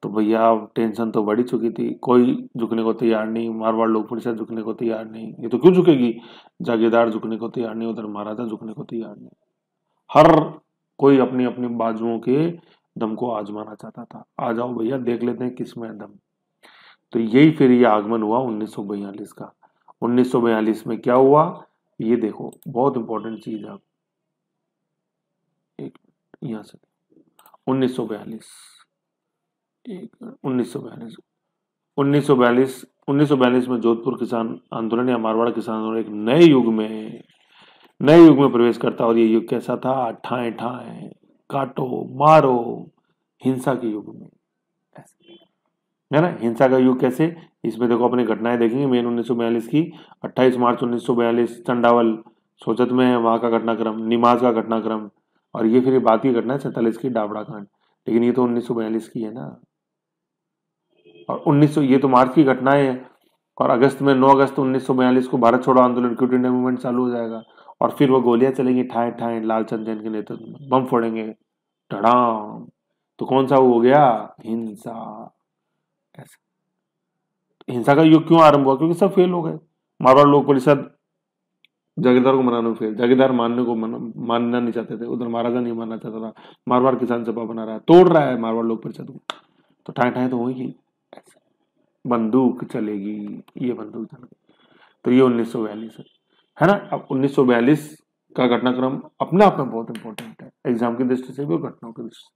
तो भैया टेंशन तो बढ़ी चुकी थी, कोई झुकने को तैयार नहीं, मारवाड़ लोक परिषद झुकने को तैयार नहीं, ये तो क्यों झुकेगी, जागीरदार झुकने को तैयार नहीं, उधर महाराजा झुकने को तैयार नहीं, हर कोई अपनी अपनी बाजुओं के दम को आजमाना चाहता था। आ जाओ भैया देख लेते हैं किसमें है दम। तो यही फिर ये आगमन हुआ 1942 का। 1942 में क्या हुआ ये देखो, बहुत इंपॉर्टेंट चीज है। एक यहां से 1942 1942 में जोधपुर किसान आंदोलन या मारवाड़ किसान आंदोलन एक नए युग में प्रवेश करता। और ये युग कैसा था, ठाए ठाए काटो मारो हिंसा के युग में, है ना। हिंसा का युग कैसे, इसमें देखो अपनी घटनाएं देखेंगे मेन 1942 की। 28 मार्च 1942 चंडावल सोचत में है, वहां का घटनाक्रम, निमाज का घटनाक्रम, और ये फिर बात की घटना है 47 की डाबड़ा कांड, लेकिन ये तो 1942 की है ना। और 1900 ये तो मार्च की घटनाएं है, और अगस्त में 9 अगस्त 1942 को भारत छोड़ो आंदोलन क्विट इंडिया मूवमेंट चालू हो जाएगा। और फिर वो गोलियां चलेंगी ठाए ठाए, लालचंद जैन के नेतृत्व में बम फोड़ेंगे धड़ाम। तो कौन सा हो गया, हिंसा। हिंसा का युग क्यों आरंभ हुआ, क्योंकि सब फेल हो गए। मारवाड़ लोक परिषद जागीरदार को मनाने में फेल, जागीरदार मानना नहीं चाहते थे, उधर महाराजा नहीं मानना चाहता था, मारवाड़ किसान सभा बना रहा है, तोड़ रहा है मारवाड़ लोक परिषद को, तो ठाए ठाए तो होगी, बंदूक चलेगी, ये बंदूक चलेगी। तो ये 1942 है ना। अब 1942 का घटनाक्रम अपने आप में बहुत इंपॉर्टेंट है, एग्जाम की दृष्टि से भी और घटनाओं की दृष्टि से।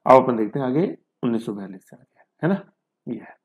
अब अपन देखते हैं आगे 1942 से आगे, है ना, ये है।